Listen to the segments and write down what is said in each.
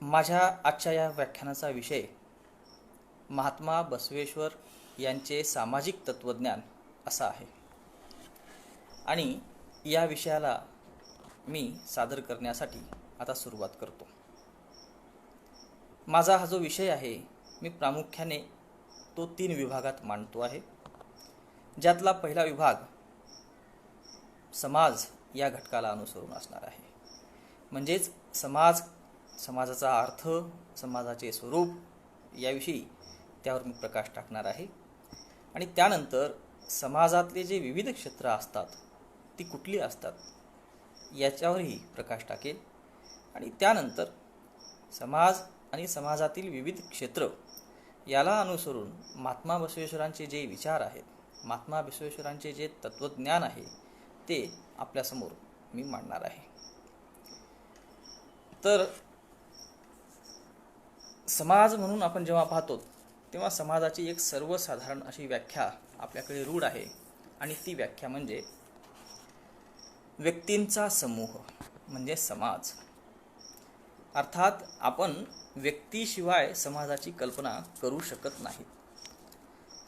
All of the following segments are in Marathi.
माझ्या आजच्या या व्याख्यानाचा विषय महात्मा बसवेश्वर यांचे सामाजिक तत्त्वज्ञान असा आहे आणि या विषयाला मी सादर करण्यासाठी आता सुरुवात करतो. माझा हा जो विषय आहे मी प्रामुख्याने तो 3 विभागात मांडतो आहे. ज्यातला पहिला विभाग समाज या घटकाला अनुसरून असणार आहे. म्हणजेच समाजाचा अर्थ, समाजाचे स्वरूप याविषयी त्यावर मी प्रकाश टाकणार आहे. आणि त्यानंतर समाजातले जे विविध क्षेत्र असतात ती कुठली असतात याच्यावरही प्रकाश टाकेल. आणि त्यानंतर समाज आणि समाजातील विविध क्षेत्र याला अनुसरून महात्मा बसवेश्वरांचे जे विचार आहेत, महात्मा बसवेश्वरांचे जे तत्त्वज्ञान आहे ते आपल्यासमोर मी मांडणार आहे. तर समाज म्हणून आपण जेव्हा पाहतो तेव्हा समाजाची एक सर्वसाधारण अशी व्याख्या आपल्याकडे रूढ आहे आणि ती व्याख्या म्हणजे व्यक्तींचा समूह म्हणजे समाज. अर्थात आपण व्यक्तीशिवाय समाजाची कल्पना करू शकत नाही.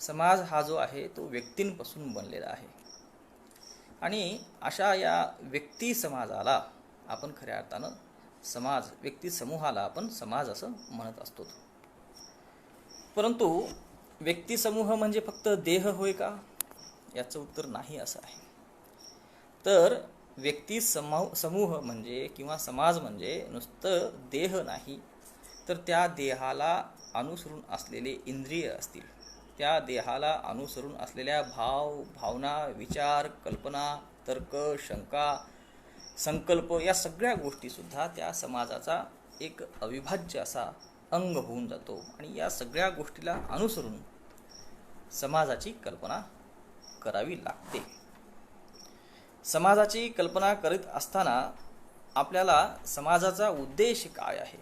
समाज हा जो आहे तो व्यक्तींपासून बनलेला आहे आणि अशा या व्यक्ती समाजाला आपण खऱ्या अर्थानं व्यक्ती समूहाला आपण समाज असं म्हणत असतो. परंतु व्यक्ती समूह म्हणजे फक्त देह होय का? याचं उत्तर नाही असं आहे. तर व्यक्ती समूह म्हणजे किंवा समाज म्हणजे नुसतं देह नाही, तर त्या देहाला अनुसरून असलेले इंद्रिय असतील, त्या देहाला अनुसरून असलेल्या भाव, भावना, विचार, कल्पना, तर्क, शंका, संकल्प या सगळ्या गोष्टीसुद्धा त्या समाजाचा एक अविभाज्य असा अंग होऊन जातो आणि या सगळ्या गोष्टीला अनुसरून समाजाची कल्पना करावी लागते. समाजाची कल्पना करीत असताना आपल्याला समाजाचा उद्देश काय आहे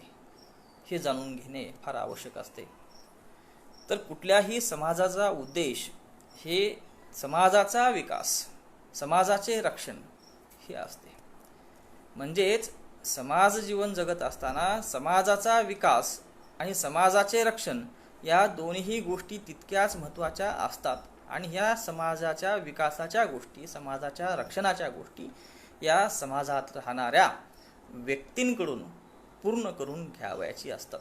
हे जाणून घेणे फार आवश्यक असते. तर कुठल्याही समाजाचा उद्देश हे समाजाचा विकास, समाजाचे रक्षण हे असते. म्हणजेच समाज जीवन जगत असताना समाजाचा विकास आणि समाजाचे रक्षण या दोन्ही गोष्टी तितक्याच महत्त्वाच्या असतात आणि ह्या समाजाच्या विकासाच्या गोष्टी, समाजाच्या रक्षणाच्या गोष्टी या समाजात राहणाऱ्या व्यक्तींकडून पूर्ण करून घ्यावयाची असतात.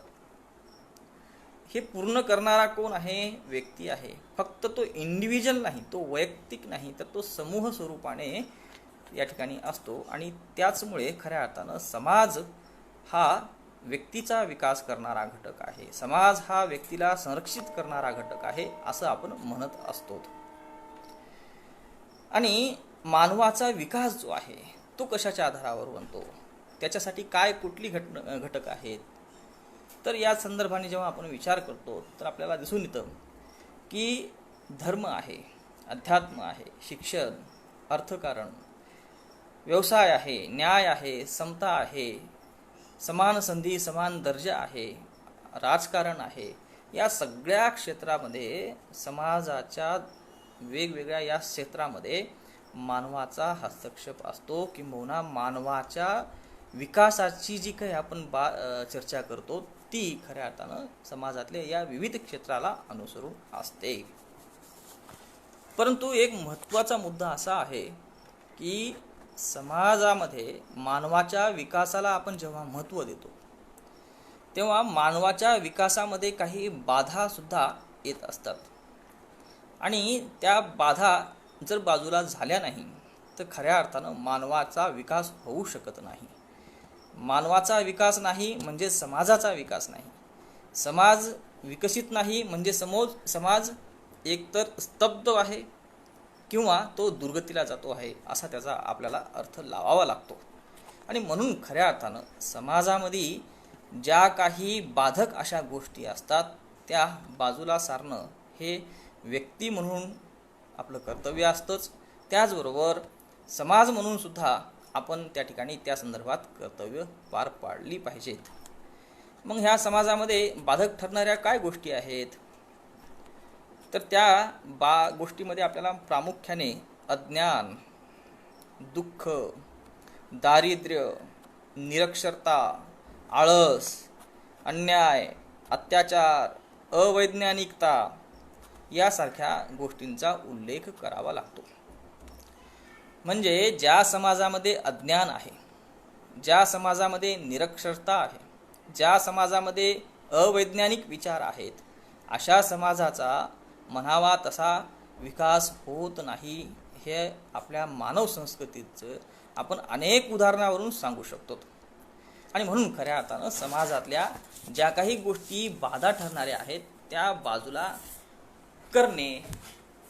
हे पूर्ण करणारा कोण आहे? व्यक्ती आहे. फक्त तो इंडिव्हिज्युअल नाही, तो वैयक्तिक नाही, तर तो समूह स्वरूपाने या ठिकाणी असतो आणि त्याचमुळे खऱ्या अर्थानं समाज हा व्यक्तीचा विकास करणारा घटक आहे, समाज हा व्यक्तीला संरक्षित करणारा घटक आहे असं आपण म्हणत असतो. आणि मानवाचा विकास जो आहे तो कशाच्या आधारावर बनतो, त्याच्यासाठी कुठली घटक आहेत, तर या संदर्भाने जेव्हा आपण विचार करतो तर आपल्याला दिसून येतं की धर्म आहे, अध्यात्म आहे, शिक्षण, अर्थकारण, व्यवसाय आहे, न्याय आहे, समता आहे, समान संधी, समान दर्जा आहे, राजकारण आहे. या सगळ्या क्षेत्रामध्ये समाजाच्या वेगवेगळ्या या क्षेत्रामध्ये मानवाचा हस्तक्षेप असतो. किंबहुना मानवाच्या विकासाची जी काही आपण चर्चा करतो ती खऱ्या अर्थानं समाजातल्या या विविध क्षेत्राला अनुसरून असते. परंतु एक महत्त्वाचा मुद्दा असा आहे की समाजामध्ये मानवाच्या विकासाला आपण जेव्हा महत्त्व देतो तेव्हा मानवाच्या विकासामध्ये काही बाधा सुद्धा येत असतात आणि त्या बाधा जर बाजूला झाल्या नाही तर खऱ्या अर्थानं मानवाचा विकास होऊ शकत नाही. मानवाचा विकास नाही म्हणजे समाजाचा विकास नाही. समाज विकसित नाही म्हणजे समाज एकतर स्तब्ध आहे किंवा तो दुर्गतीला जातो आहे असा त्याचा आपल्याला अर्थ लावावा लागतो. आणि म्हणून खऱ्या अर्थानं समाजामध्ये ज्या काही बाधक अशा गोष्टी असतात त्या बाजूला सारणं हे व्यक्ती म्हणून आपलं कर्तव्य असतंच. त्याचबरोबर समाज म्हणून सुद्धा आपण त्या ठिकाणी त्या संदर्भात कर्तव्य पार पाडली पाहिजेत. मग ह्या समाजामध्ये बाधक ठरणाऱ्या काय गोष्टी आहेत, तर त्या गोष्टीमध्ये आपल्याला प्रामुख्याने अज्ञान, दुःख, दारिद्र्य, निरक्षरता, आळस अन्याय, अत्याचार, अवैज्ञानिकता यासारख्या गोष्टींचा उल्लेख करावा लागतो. म्हणजे ज्या समाजामध्ये अज्ञान आहे, ज्या समाजामध्ये निरक्षरता आहे, ज्या समाजामध्ये अवैज्ञानिक विचार आहेत, अशा समाजाचा म्हणावा तसा विकास होत नाही. हे आपल्या मानव संस्कृतीचं आपण अनेक उदाहरणावरून सांगू शकतो. आणि म्हणून खऱ्या अर्थानं समाजातल्या ज्या काही गोष्टी बाधा ठरणाऱ्या आहेत त्या बाजूला करणे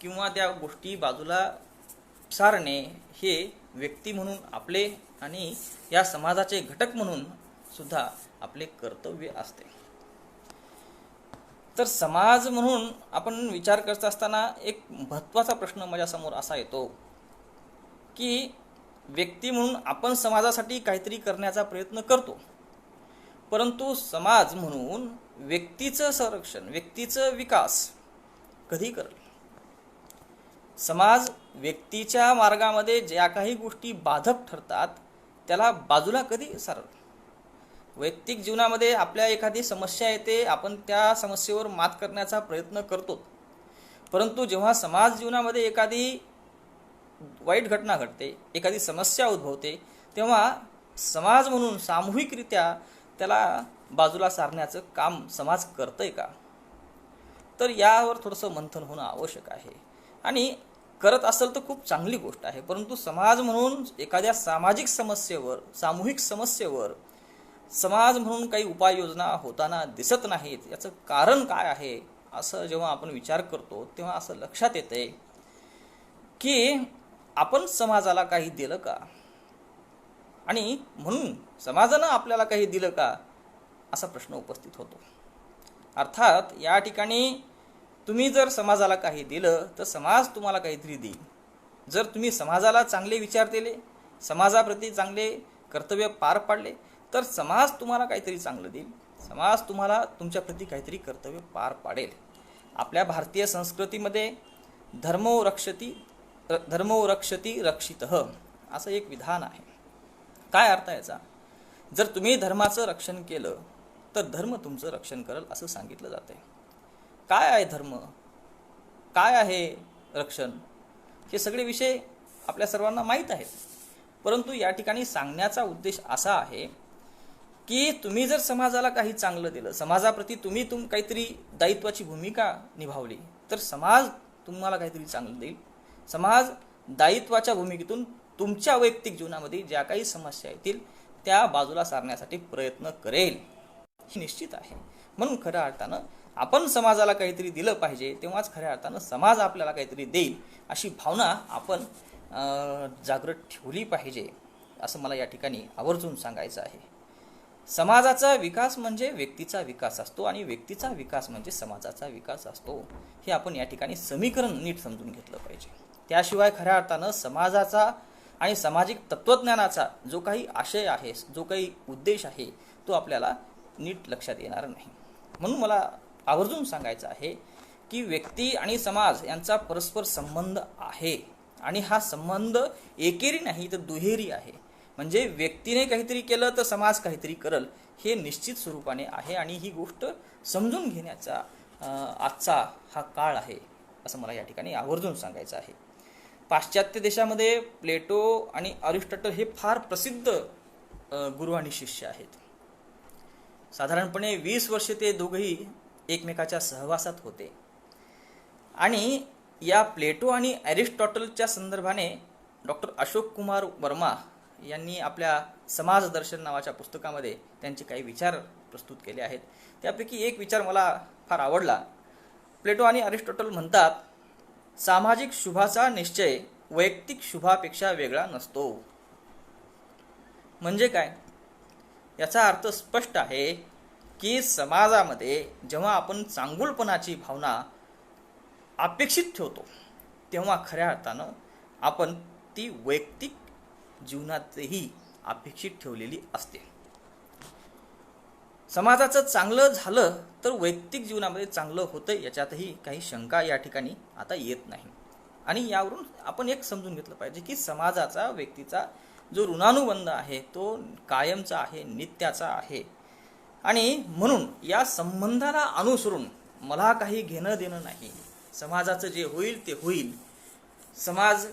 किंवा त्या गोष्टी बाजूला सारणे हे व्यक्ती म्हणून आपले आणि या समाजाचे घटक म्हणून सुद्धा आपले कर्तव्य असते. तर समाज म्हणून आपण विचार करत असताना एक महत्त्वाचा प्रश्न माझ्यासमोर असा येतो की व्यक्ती म्हणून आपण समाजासाठी काहीतरी करण्याचा प्रयत्न करतो, परंतु समाज म्हणून व्यक्तीचं संरक्षण, व्यक्तीचं विकास कधी करेल? समाज व्यक्तीच्या मार्गामध्ये ज्या काही गोष्टी बाधक ठरतात त्याला बाजूला कधी सारेल? वैयक्तिक जीवनामध्ये आपल्या एखादी समस्या येते, आपण त्या समस्येवर मात करण्याचा प्रयत्न करतो, परंतु जेव्हा समाज जीवनामध्ये एखादी वाईट घटना घडते, एखादी समस्या उद्भवते, तेव्हा समाज म्हणून सामूहिकरित्या त्याला बाजूला सारण्याचं काम समाज करतंय का? तर यावर थोडंसं मंथन होणं आवश्यक आहे. आणि करत असेल तर खूप चांगली गोष्ट आहे, परंतु समाज म्हणून एखाद्या सामाजिक समस्येवर, सामूहिक समस्येवर समाज म्हणून काही उपाययोजना होताना दिसत नाहीत. याचं कारण काय आहे असं जेव्हा आपण विचार करतो तेव्हा असं लक्षात येते की आपण समाजाला काही दिलं का, आणि म्हणून समाजानं आपल्याला काही दिलं का असा प्रश्न उपस्थित होतो. अर्थात या ठिकाणी तुम्ही जर समाजाला काही दिलं तर समाज तुम्हाला काहीतरी देईल. जर तुम्ही समाजाला चांगले विचार दिले, समाजाप्रती चांगले कर्तव्य पार पाडले, तर समाज तुम्हाला काहीतरी चांगलं देईल, समाज तुम्हाला तुमच्याप्रती काहीतरी कर्तव्य पार पाडेल. आपल्या भारतीय संस्कृतीमध्ये धर्मो रक्षती रक्षितः असं एक विधान आहे. काय अर्थ याचा? जर तुम्ही धर्माचं रक्षण केलं तर धर्म तुमचं रक्षण करेल असं सांगितलं जाते. काय आहे धर्म, काय आहे रक्षण, हे सगळे विषय आपल्या सर्वांना माहीत आहेत. परंतु या ठिकाणी सांगण्याचा उद्देश असा आहे की तुम्ही जर समाजाला काही चांगलं दिलं, समाजाप्रती तुम्ही काहीतरी दायित्वाची भूमिका निभावली, तर समाज तुम्हाला काहीतरी चांगलं देईल. समाज दायित्वाच्या भूमिकेतून तुमच्या वैयक्तिक जीवनामध्ये ज्या काही समस्या येतील त्या बाजूला सारण्यासाठी प्रयत्न करेल, ही निश्चित आहे. म्हणून खऱ्या अर्थानं आपण समाजाला काहीतरी दिलं पाहिजे, तेव्हाच खऱ्या अर्थानं समाज आपल्याला काहीतरी देईल अशी भावना आपण जागृत ठेवली पाहिजे असं मला या ठिकाणी आवर्जून सांगायचं आहे. समाजाचा विकास म्हणजे व्यक्तीचा विकास असतो आणि व्यक्तीचा विकास म्हणजे समाजाचा विकास असतो. हे आपण या ठिकाणी समीकरण नीट समजून घेतलं पाहिजे. त्याशिवाय खऱ्या अर्थानं समाजाचा आणि सामाजिक तत्त्वज्ञानाचा जो काही आशय आहे, जो काही उद्देश आहे, तो आपल्याला नीट लक्षात येणार नाही. म्हणून मला आवर्जून सांगायचं आहे की व्यक्ती आणि समाज यांचा परस्पर संबंध आहे आणि हा संबंध एकेरी नाही तर दुहेरी आहे. म्हणजे व्यक्तीने काहीतरी केलं तर समाज काहीतरी करेल, हे निश्चित स्वरूपाने आहे. आणि ही गोष्ट समजून घेण्याचा आजचा हा काळ आहे असं मला या ठिकाणी आवर्जून सांगायचं आहे. पाश्चात्य देशामध्ये प्लेटो आणि अरिस्टॉटल हे फार प्रसिद्ध गुरु आणि शिष्य आहेत. साधारणपणे 20 वर्षे ते दोघंही एकमेकाच्या सहवासात होते. आणि या प्लेटो आणि अरिस्टॉटलच्या संदर्भाने डॉक्टर अशोक कुमार वर्मा यांनी आपल्या समाज दर्शन नावाच्या पुस्तकामध्ये त्यांचे काही विचार प्रस्तुत केले आहेत. त्यापैकी एक विचार मला फार आवडला. प्लेटो आणि अरिस्टॉटल म्हणतात, सामाजिक शुभाचा निश्चय वैयक्तिक शुभापेक्षा वेगळा नसतो. म्हणजे काय? याचा अर्थ स्पष्ट आहे की समाजामध्ये जेव्हा आपण चांगुलपणाची भावना अपेक्षित ठेवतो तेव्हा खऱ्या अर्थानं आपण ती वैयक्तिक जीवनातही अपेक्षित ठेवलेली असते. समाजाचं चांगलं झालं तर वैयक्तिक जीवनामध्ये चांगलं होतं याच्यातही काही शंका या ठिकाणी आता येत नाही. आणि यावरून आपण एक समजून घेतलं पाहिजे की समाजाचा व्यक्तीचा जो ऋणानुबंध आहे तो कायमचा आहे, नित्याचा आहे. आणि म्हणून या संबंधाला अनुसरून मला काही घेणं देणं नाही. समाजाचं जे होईल ते होईल, समाज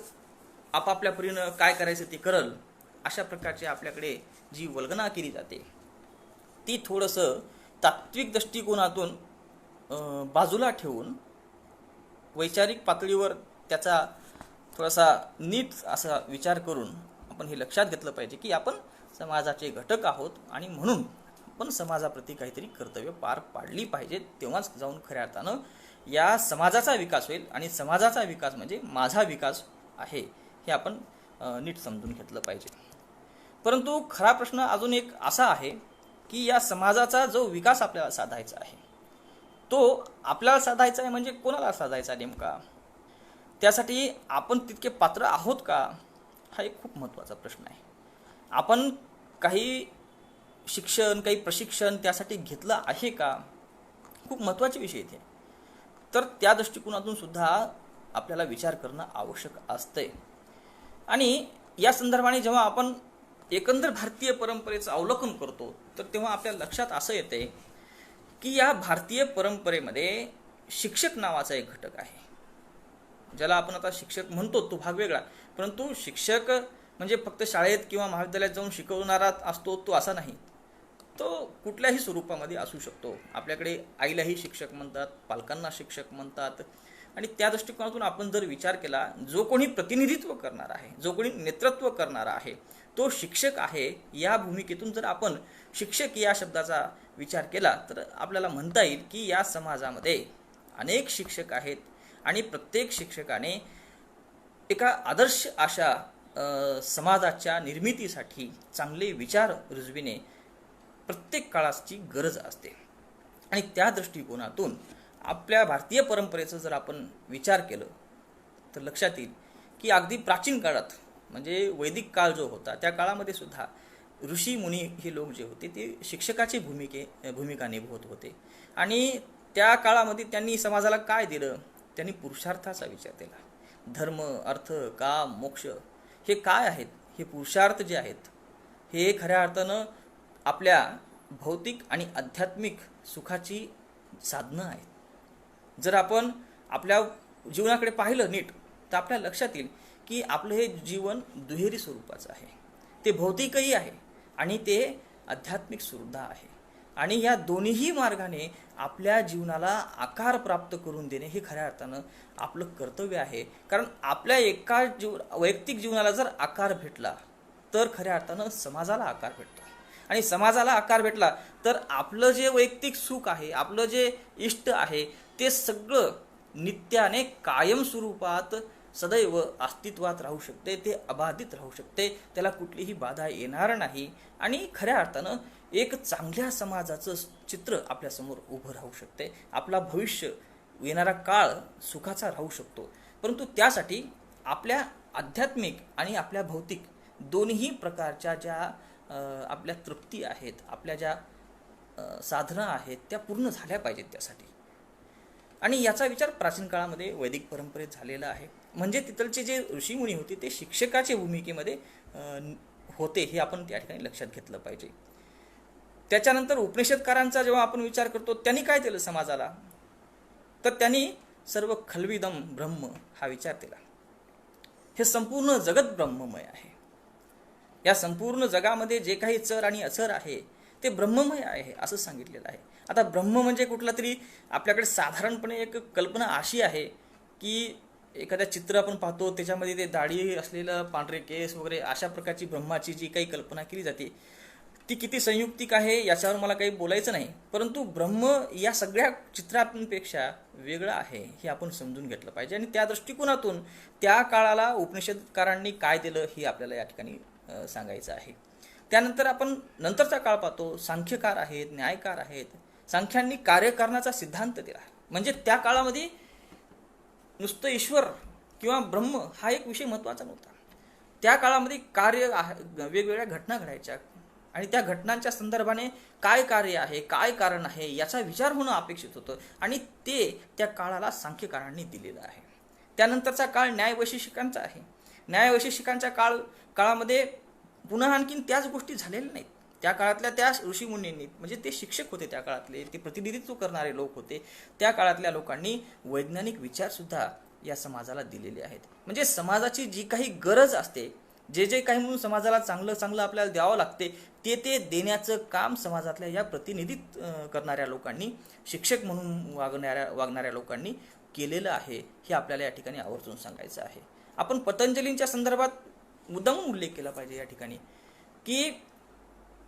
आपापल्या परीनं काय करायचं ते करल, अशा प्रकारची आपल्याकडे जी वल्गना केली जाते ती थोडंसं तात्विक दृष्टिकोनातून बाजूला ठेवून वैचारिक पातळीवर त्याचा थोडासा नीट असा विचार करून आपण हे लक्षात घेतलं पाहिजे की आपण समाजाचे घटक आहोत आणि म्हणून आपण समाजाप्रती काहीतरी कर्तव्य पार पाडली पाहिजे. तेव्हाच जाऊन खऱ्या अर्थानं या समाजाचा विकास होईल आणि समाजाचा विकास म्हणजे माझा विकास आहे हे आपण नीट समजून घेतलं पाहिजे. परंतु खरा प्रश्न अजून एक असा आहे की या समाजाचा जो विकास आपल्याला साधायचा आहे तो आपल्याला साधायचा आहे म्हणजे कोणाला साधायचा नेमका, त्यासाठी आपण तितके पात्र आहोत का, हा एक खूप महत्त्वाचा प्रश्न आहे. आपण काही शिक्षण काही प्रशिक्षण त्यासाठी घेतलं आहे का, खूप महत्त्वाचे विषय इथे. तर त्या दृष्टिकोनातून सुद्धा आपल्याला विचार करणं आवश्यक असते. आणि या संदर्भाने जेव्हा आपण एकंदर भारतीय परंपरेचं अवलोकन करतो तर तेव्हा आपल्या लक्षात असं येते की या भारतीय परंपरेमध्ये शिक्षक नावाचा एक घटक आहे. ज्याला आपण आता शिक्षक म्हणतो तो भाग वेगळा, परंतु शिक्षक म्हणजे फक्त शाळेत किंवा महाविद्यालयात जाऊन शिकवणारा असतो तो असा नाही. तो कुठल्याही स्वरूपामध्ये असू शकतो. आपल्याकडे आईलाही शिक्षक म्हणतात, पालकांना शिक्षक म्हणतात. आणि त्या दृष्टिकोनातून आपण जर विचार केला, जो कोणी प्रतिनिधित्व करणार आहे, जो कोणी नेतृत्व करणारा आहे तो शिक्षक आहे. या भूमिकेतून जर आपण शिक्षक या शब्दाचा विचार केला तर आपल्याला म्हणता येईल की या समाजामध्ये अनेक शिक्षक आहेत आणि प्रत्येक शिक्षकाने एका आदर्श अशा समाजाच्या निर्मितीसाठी चांगले विचार रुजविणे प्रत्येक काळाची गरज असते. आणि त्या दृष्टिकोनातून आपल्या भारतीय परंपरेचं जर आपण विचार केलं तर लक्षात येईल की अगदी प्राचीन काळात म्हणजे वैदिक काळ जो होता त्या काळामध्ये सुद्धा ऋषी मुनी हे लोक जे होते ते शिक्षकाची भूमिका निभवत होते. आणि त्या काळामध्ये त्यांनी समाजाला काय दिलं, त्यांनी पुरुषार्थाचा विचार केला. धर्म, अर्थ, काम, मोक्ष हे काय आहेत, हे पुरुषार्थ जे आहेत हे खऱ्या अर्थानं आपल्या भौतिक आणि आध्यात्मिक सुखाची साधनं आहेत. जर आपण आपल्या जीवनाकडे पाहिलं नीट तर आपल्या लक्षात येईल की आपलं हे जीवन दुहेरी स्वरूपाचं आहे. ते भौतिकही आहे आणि ते आध्यात्मिक सुद्धा आहे. आणि या दोन्हीही मार्गाने आपल्या जीवनाला आकार प्राप्त करून देणे हे खऱ्या अर्थानं आपलं कर्तव्य आहे. कारण आपल्या एका वैयक्तिक जीवनाला जर आकार भेटला तर खऱ्या अर्थानं समाजाला आकार भेटतो. आणि समाजाला आकार भेटला तर आपलं जे वैयक्तिक सुख आहे, आपलं जे इष्ट आहे ते सगळं नित्याने कायम स्वरूपात सदैव अस्तित्वात राहू शकते, ते अबाधित राहू शकते, त्याला कुठलीही बाधा येणार नाही. आणि खऱ्या अर्थानं एक चांगल्या समाजाचं चित्र आपल्यासमोर उभं राहू शकते. आपला भविष्य येणारा काळ सुखाचा राहू शकतो. परंतु त्यासाठी आपल्या आध्यात्मिक आणि आपल्या भौतिक दोन्ही प्रकारच्या ज्या आपल्या तृप्ती आहेत, आपल्या ज्या साधना आहेत त्या पूर्ण झाल्या पाहिजेत त्यासाठी. आणि याचा विचार प्राचीन काळामध्ये वैदिक परंपरेत झालेला आहे. म्हणजे तिथलचे जे ऋषीमुनी होते ते शिक्षकाच्या भूमिकेमध्ये होते हे आपण त्या ठिकाणी लक्षात घेतलं पाहिजे. त्याच्यानंतर उपनिषदकारांचा जेव्हा आपण विचार करतो त्यांनी काय केलं समाजाला, तर त्यांनी सर्व खल्विदम ब्रह्म हा विचार केला. हे संपूर्ण जगत ब्रह्ममय आहे. या संपूर्ण जगामध्ये जे काही चर आणि अचर आहे ते ब्रह्ममय आहे असं सांगितलेलं आहे. आता ब्रह्म म्हणजे कुठला तरी आपल्याकडे साधारणपणे एक कल्पना अशी आहे की एखाद्या चित्र आपण पाहतो त्याच्यामध्ये ते दाढी असलेलं पांढरे केस वगैरे अशा प्रकारची ब्रह्माची जी काही कल्पना केली जाते ती किती संयुक्तिक आहे याच्यावर मला काही बोलायचं नाही. परंतु ब्रह्म या सगळ्या चित्रांपेक्षा वेगळं आहे हे आपण समजून घेतलं पाहिजे. आणि त्या दृष्टिकोनातून त्या काळाला उपनिषदकारांनी काय दिलं हे आपल्याला या ठिकाणी सांगायचं आहे. त्यानंतर आपण नंतरचा काळ पाहतो, सांख्यकार आहेत, न्यायकार आहेत. सांख्यांनी कार्यकारणाचा सिद्धांत दिला. म्हणजे त्या काळामध्ये नुसतं ईश्वर किंवा ब्रह्म हा एक विषय महत्त्वाचा नव्हता. त्या काळामध्ये कार्य वेगवेगळ्या घटना घडायच्या आणि त्या घटनांच्या संदर्भाने काय कार्य आहे, काय कारण आहे याचा विचार होणं अपेक्षित होतं आणि ते त्या काळाला सांख्यकारांनी दिलेलं आहे. त्यानंतरचा काळ न्यायवैशेषिकांचा आहे. न्यायवैशेषिकांच्या काळामध्ये पुन्हा आणखीन त्याच गोष्टी झालेल्या नाहीत. त्या काळातल्या त्या ऋषीमुनींनी, म्हणजे ते शिक्षक होते त्या काळातले, ते प्रतिनिधित्व करणारे लोक होते, त्या काळातल्या लोकांनी वैज्ञानिक विचार सुद्धा या समाजाला दिलेले आहेत. म्हणजे समाजाची जी काही गरज असते, जे जे काही म्हणून समाजाला चांगलं चांगलं आपल्याला द्यावं लागते, ते ते देण्याचं काम समाजातल्या या प्रतिनिधित्व करणाऱ्या लोकांनी, शिक्षक म्हणून वागणाऱ्या लोकांनी केलेलं आहे. हे आपल्याला या ठिकाणी आवर्जून सांगायचं आहे. आपण पतंजलींच्या संदर्भात मुद्दामून उल्लेख केला पाहिजे या ठिकाणी, की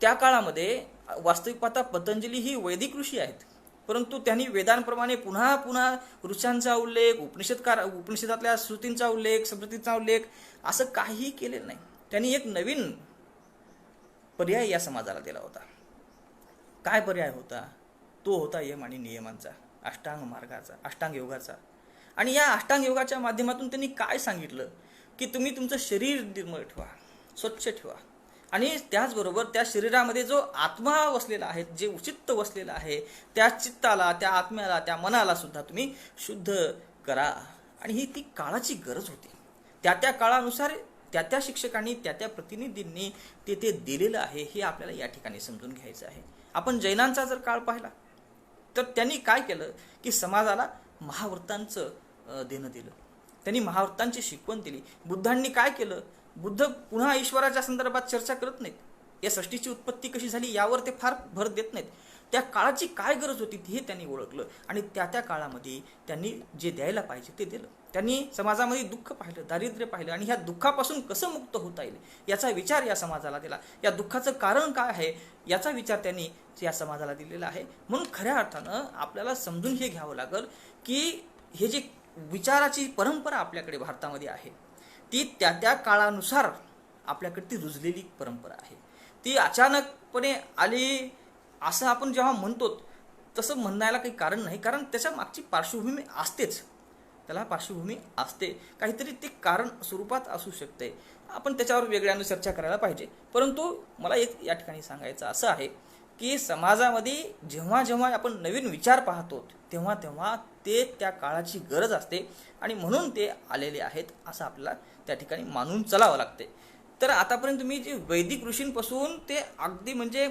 त्या काळामध्ये वास्तविक पाहता पतंजली ही वैदिक ऋषी आहेत, परंतु त्यांनी वेदांप्रमाणे पुन्हा पुन्हा ऋषांचा उल्लेख, उपनिषदातल्या श्रुतींचा उल्लेख, स्मृतींचा उल्लेख असं काहीही केलेलं नाही. त्यांनी एक नवीन पर्याय या समाजाला दिला होता. काय पर्याय होता? तो होता यम आणि नियमांचा, अष्टांग मार्गाचा, अष्टांग योगाचा. आणि या अष्टांग योगाच्या माध्यमातून त्यांनी काय सांगितलं, की तुम्ही तुमचं शरीर निर्मळ ठेवा, स्वच्छ ठेवा, आणि त्याचबरोबर त्या शरीरामध्ये जो आत्मा वसलेला आहे, जे चित्त वसलेलं आहे, त्या चित्ताला, त्या आत्म्याला, त्या मनाला सुद्धा तुम्ही शुद्ध करा. आणि ही ती काळाची गरज होती. त्या त्या काळानुसार त्या त्या शिक्षकांनी, त्या त्या प्रतिनिधींनी ते ते दिलेलं आहे. हे आपल्याला या ठिकाणी समजून घ्यायचं आहे. आपण जैनांचा जर काळ पाहिला तर त्यांनी काय केलं, की समाजाला महाव्रतांचं देणं दिलं. त्यांनी महाव्रतांची शिकवण दिली. बुद्धांनी काय केलं, बुद्ध पुन्हा ईश्वराच्या संदर्भात चर्चा करत नाहीत. या सृष्टीची उत्पत्ती कशी झाली यावर ते फार भर देत नाहीत. त्या काळाची काय गरज होती हे त्यांनी ओळखलं आणि त्या त्या काळामध्ये त्यांनी जे द्यायला पाहिजे ते दिलं. त्यांनी समाजामध्ये दुःख पाहिलं, दारिद्र्य पाहिलं, आणि ह्या दुःखापासून कसं मुक्त होता येईल याचा विचार या समाजाला दिला. या दुःखाचं कारण काय आहे याचा विचार त्यांनी या समाजाला दिलेला आहे. म्हणून खऱ्या अर्थानं आपल्याला समजून हे घ्यावं लागेल, की हे जे विचाराची परंपरा आपल्याकडे भारतामध्ये आहे, ती त्या त्या काळानुसार आपल्याकडे ती रुजलेली परंपरा आहे. ती अचानकपणे आली असं आपण जेव्हा म्हणतो तसं म्हणायला काही कारण नाही, कारण त्याच्या मागची पार्श्वभूमी असतेच. त्याला पार्श्वभूमी असते, काहीतरी ते कारण स्वरूपात असू शकते. आपण त्याच्यावर वेगळ्यानं चर्चा करायला पाहिजे. परंतु मला एक या ठिकाणी सांगायचं असं आहे, की समाजामध्ये जेव्हा जेव्हा आपण नवीन विचार पाहतो तेव्हा तेव्हा ते त्या काळाची गरज असते आणि म्हणून ते आलेले आहेत असं आपल्याला त्या ठिकाणी मानून चालावं लागते. तर आतापर्यंत तुम्ही जे वैदिक ऋषींपासून ते अगदी म्हणजे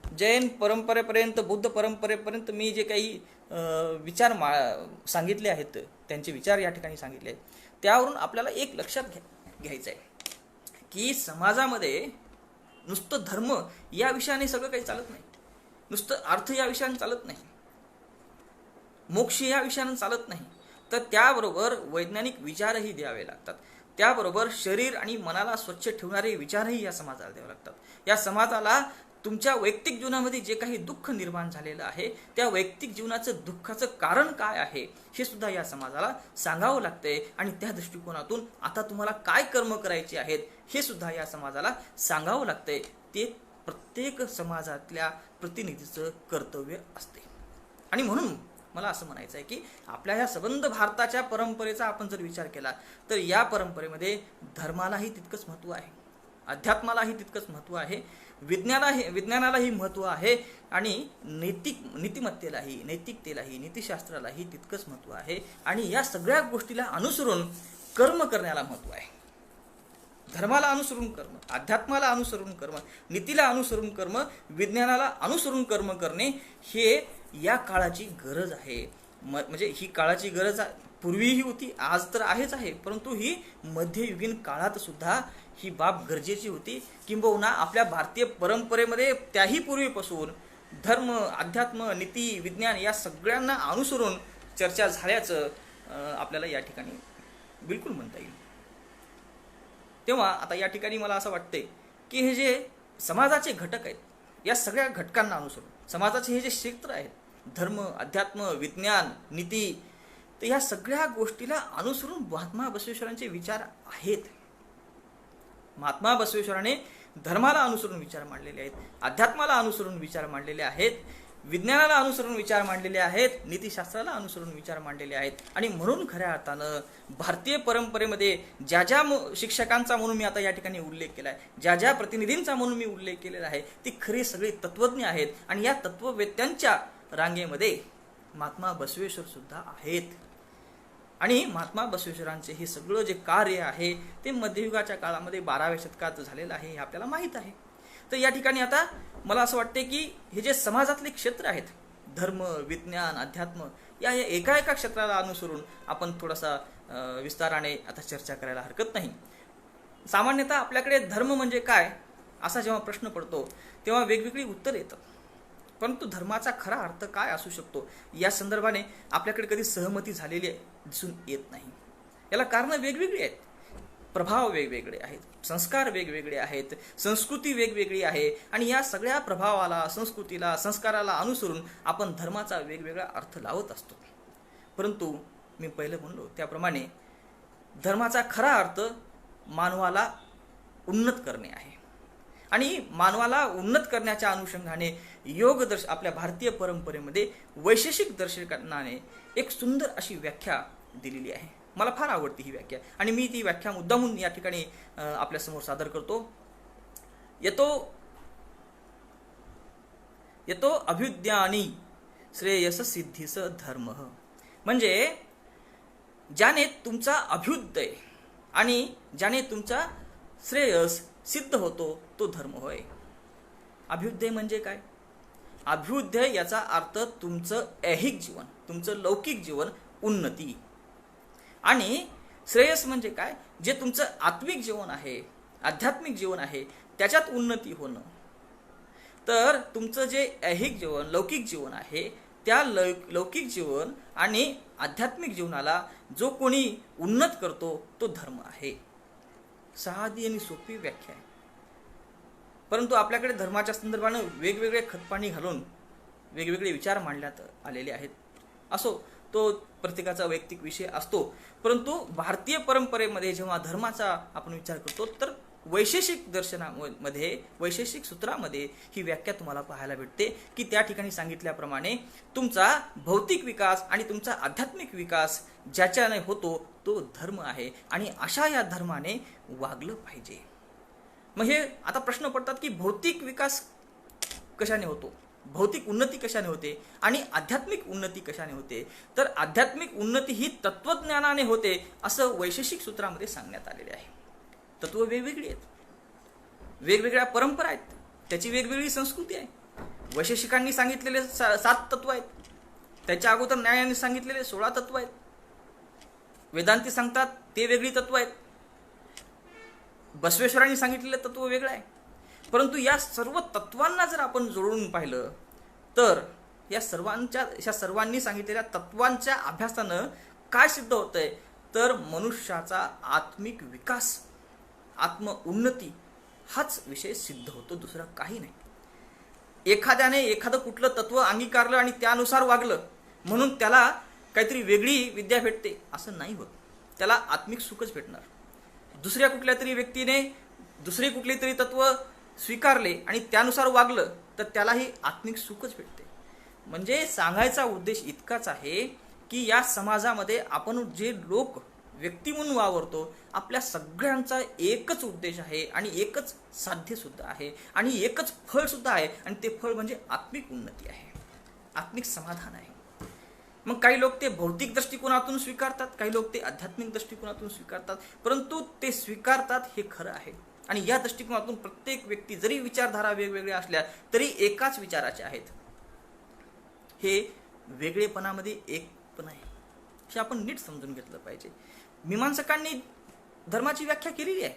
जैन परंपरेपर्यंत, बुद्ध परंपरेपर्यंत मी जे काही विचार सांगितले आहेत, त्यांचे विचार या ठिकाणी सांगितले आहेत, त्यावरून आपल्याला एक लक्षात घ्यायचं आहे, की समाजामध्ये नुसतं धर्म या विषयाने सगळं काही चालत नाही, नुसतं अर्थ या विषयाने चालत नाही, मोक्ष या विषयाने चालत नाही, तर त्याबरोबर वैज्ञानिक विचारही द्यावे लागतात. त्याबरोबर शरीर आणि मनाला स्वच्छ ठेवणारे विचारही या समाजाला द्यावे लागतात. या समाजाला तुमच्या वैयक्तिक जीवनामध्ये जे काही दुःख निर्माण झालेलं आहे, त्या वैयक्तिक जीवनाचं दुःखाचं कारण काय आहे हे सुद्धा या समाजाला सांगावं लागतंय. आणि त्या दृष्टिकोनातून आता तुम्हाला काय कर्म करायचे आहेत हे सुद्धा या समाजाला सांगावं लागतंय. ते प्रत्येक समाजातल्या प्रतिनिधीचं कर्तव्य असते. आणि म्हणून मला असं म्हणायचं आहे, की आपल्या ह्या संबंध भारताच्या परंपरेचा आपण जर विचार केला तर या परंपरेमध्ये धर्मालाही तितकंच महत्त्व आहे, अध्यात्मालाही तितकंच महत्त्व आहे, विज्ञानालाही महत्त्व आहे, आणि नीतिमत्तेलाही, नैतिकतेलाही, नीतिशास्त्रालाही तितकंच महत्त्व आहे. आणि या सगळ्या गोष्टीला अनुसरून कर्म करण्याला महत्त्व आहे. धर्माला अनुसरून कर्म, अध्यात्माला अनुसरून कर्म, नीतीला अनुसरून कर्म, विज्ञानाला अनुसरून कर्म करणे हे या काळाची गरज आहे. म्हणजे ही काळाची गरज पूर्वीही होती, आज तर आहेच आहे, परंतु ही मध्ययुगीन काळात सुद्धा ही बाब गरजेची होती. किंबहुना आपल्या भारतीय परंपरेमध्ये त्याही पूर्वीपासून धर्म, अध्यात्म, नीती, विज्ञान या सगळ्यांना अनुसरून चर्चा झाल्याचं आपल्याला या ठिकाणी बिलकुल म्हणता येईल. तेव्हा आता या ठिकाणी मला असं वाटतंय, की हे जे समाजाचे घटक आहेत, या सगळ्या घटकांना अनुसरून समाजाचे हे जे क्षेत्र आहेत, धर्म, अध्यात्म, विज्ञान, नीती, तर ह्या सगळ्या गोष्टीला अनुसरून महात्मा बसवेश्वरांचे विचार आहेत. महात्मा बसवेश्वराने धर्माला अनुसरून विचार मांडलेले आहेत, अध्यात्माला अनुसरून विचार मांडलेले आहेत, विज्ञानाला अनुसरून विचार मांडलेले आहेत, नीतिशास्त्राला अनुसरून विचार मांडलेले आहेत. आणि म्हणून खऱ्या अर्थानं भारतीय परंपरेमध्ये ज्या ज्या शिक्षकांचा म्हणून मी आता या ठिकाणी उल्लेख केला आहे, ज्या ज्या प्रतिनिधींचा म्हणून मी उल्लेख केलेला आहे, ती खरी सगळी तत्वज्ञ आहेत. आणि या तत्ववेत्यांच्या रांगेमध्ये महात्मा बसवेश्वर सुद्धा आहेत. आणि महात्मा बसवेश्वरांचे हे सगळं जे कार्य आहे ते मध्ययुगाच्या काळामध्ये 12व्या शतकात झालेलं आहे हे आपल्याला माहीत आहे. तर या ठिकाणी आता मला असं वाटते की हे जे समाजातले क्षेत्र आहेत, धर्म, विज्ञान, अध्यात्म, या एका एका क्षेत्राला अनुसरून आपण थोडासा विस्ताराने आता चर्चा करायला हरकत नाही. सामान्यतः आपल्याकडे धर्म म्हणजे काय असा जेव्हा प्रश्न पडतो तेव्हा वेगवेगळी उत्तर येतात, परंतु धर्माचा खरा अर्थ काय असू शकतो या संदर्भाने आपल्याकडे कधी सहमती झालेली दिसून येत नाही. याला कारणं वेगवेगळी आहेत, प्रभाव वेगवेगळे आहेत, संस्कार वेगवेगळे आहेत, संस्कृती वेगवेगळी आहे, आणि या सगळ्या प्रभावाला, संस्कृतीला, संस्काराला अनुसरून आपण धर्माचा वेगवेगळा अर्थ लावत असतो. परंतु मी पहिलं म्हणलो त्याप्रमाणे धर्माचा खरा अर्थ मानवाला उन्नत करणे आहे, आणि मानवाला उन्नत करण्याच्या अनुषंगाने आपल्या भारतीय परंपरेमध्ये वैशेषिक दर्शनाने एक सुंदर अशी व्याख्या दिलेली आहे. मला फार आवडती ही व्याख्या, आणि मी ती व्याख्या मुद्दामून या ठिकाणी आपल्यासमोर सादर करतो. येतो अभ्युद्यानी श्रेयस सिद्धीस धर्म, म्हणजे ज्याने तुमचा अभ्युदय आणि ज्याने तुमचा श्रेयस सिद्ध होतो तो धर्म होय. अभ्युदय म्हणजे काय? अभ्युदय याचा अर्थ तुमचं ऐहिक जीवन, तुमचं लौकिक जीवन, उन्नती. आणि श्रेयस म्हणजे काय? जे तुमचं आत्मिक जीवन आहे, आध्यात्मिक जीवन आहे, त्याच्यात उन्नती होणं. तर तुमचं जे ऐहिक जीवन, लौकिक जीवन आहे, त्या लौकिक जीवन आणि आध्यात्मिक जीवनाला जो कोणी उन्नत करतो तो धर्म आहे. साधी आणि सोपी व्याख्या आहे, परंतु आपल्याकडे धर्माच्या संदर्भानं वेगवेगळे खतपाणी घालून वेगवेगळे विचार मांडण्यात आलेले आहेत. असो, तो प्रत्येकाचा वैयक्तिक विषय असतो, परंतु भारतीय परंपरेमध्ये जेव्हा धर्माचा आपण विचार करतो तर वैशेषिक दर्शनामध्ये, वैशेषिक सूत्रामध्ये ही व्याख्या तुम्हाला पाहायला भेटते की त्या ठिकाणी सांगितल्याप्रमाणे तुमचा भौतिक विकास आणि तुमचा आध्यात्मिक विकास ज्याच्याने होतो तो धर्म आहे, आणि अशा या धर्माने वागलं पाहिजे. मग हे आता प्रश्न पडतात की भौतिक विकास कशाने होतो, भौतिक उन्नती कशाने होते, आणि आध्यात्मिक उन्नती कशाने होते? तर आध्यात्मिक उन्नती ही तत्वज्ञानाने होते असं वैशेषिक सूत्रामध्ये सांगण्यात आलेले आहे. तत्व वेगवेगळी आहेत, वेगवेगळ्या परंपरा आहेत, त्याची वेगवेगळी संस्कृती आहे. वैशेषिकांनी सांगितलेले 7 तत्व आहेत, त्याच्या अगोदर न्यायाने सांगितलेले 16 तत्व आहेत, वेदांती सांगतात ते वेगळी तत्व आहेत, बसवेश्वरांनी सांगितलेलं तत्व वेगळं आहे. परंतु या सर्व तत्वांना जर आपण जोडून पाहिलं तर या सर्वांनी सांगितलेल्या तत्वांच्या अभ्यासानं काय सिद्ध होतंय, तर मनुष्याचा आत्मिक विकास, आत्म उन्नती हाच विषय सिद्ध होतो, दुसरा काही नाही. एखाद्याने एखादं कुठलं तत्व अंगीकारलं आणि त्यानुसार वागलं म्हणून त्याला काहीतरी वेगळी विद्या भेटते असं नाही होत, त्याला आत्मिक सुखच भेटणार. दुसऱ्या कुठल्या तरी व्यक्तीने दुसरे कुठले तरी तत्व स्वीकारले आणि त्यानुसार वागलं तर त्यालाही आत्मिक सुखच भेटते. म्हणजे सांगायचा उद्देश इतकाच आहे की या समाजामध्ये आपण जे लोक व्यक्ती म्हणून वावरतो, आपल्या सगळ्यांचा एकच उद्देश आहे आणि एकच साध्य सुद्धा आहे आणि एकच फळ सुद्धा आहे, आणि ते फळ म्हणजे आत्मिक उन्नती आहे, आत्मिक समाधान आहे. मग काही लोक ते भौतिक दृष्टिकोनातून स्वीकारतात, काही लोक ते आध्यात्मिक दृष्टिकोनातून स्वीकारतात, परंतु ते स्वीकारतात हे खरं आहे. आणि या दृष्टिकोनातून प्रत्येक व्यक्ती जरी विचारधारा वेगवेगळ्या असल्या तरी एकाच विचाराचे आहेत. हे वेगळेपणामध्ये एकपण आहे, हे आपण नीट समजून घेतलं पाहिजे. मीमांसकांनी धर्माची व्याख्या केलेली आहे,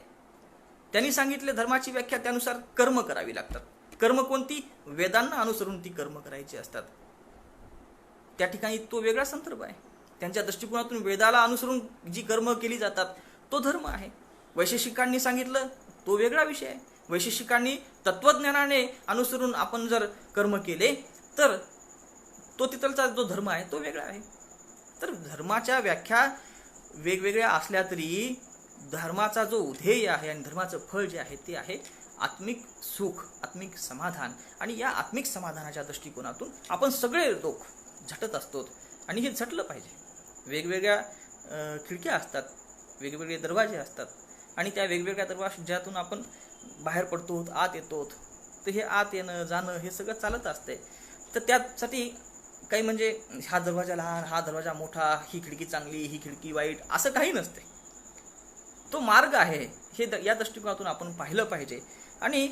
त्यांनी सांगितले धर्माची व्याख्या त्यानुसार कर्म करावी लागतात. कर्म कोणती? वेदांना अनुसरून ती कर्म करायची असतात. त्या ठिकाणी तो वेगळा संदर्भ आहे. त्यांच्या दृष्टिकोनातून वेदाला अनुसरून जी कर्म केली जातात तो धर्म आहे. वैशेषिकांनी सांगितलं तो वेगळा विषय आहे. वैशेषिकांनी तत्वज्ञानाने अनुसरून आपण जर कर्म केले तर तो तिथलचा जो धर्म आहे तो वेगळा आहे. तर धर्माच्या व्याख्या वेगवेगळ्या असल्या तरी धर्माचा जो ध्येय आहे आणि धर्माचं फळ जे आहे ते आहे आत्मिक सुख, आत्मिक समाधान. आणि या आत्मिक समाधानाच्या दृष्टिकोनातून आपण सगळे लोक झटत असतो आणि हे झटलं पाहिजे. वेगवेगळ्या खिडक्या असतात, वेगवेगळे दरवाजे असतात आणि त्या वेगवेगळ्या दरवाज्यातून आपण बाहेर पडतो, आत येतो. तर हे आत येणं जाणं हे सगळं चालत असते. तर त्यासाठी काही म्हणजे हा दरवाजा लहान, हा दरवाजा मोठा, ही खिडकी चांगली, ही खिडकी वाईट असं काही नसते. तो मार्ग आहे हे या दृष्टिकोनातून आपण पाहिलं पाहिजे. आणि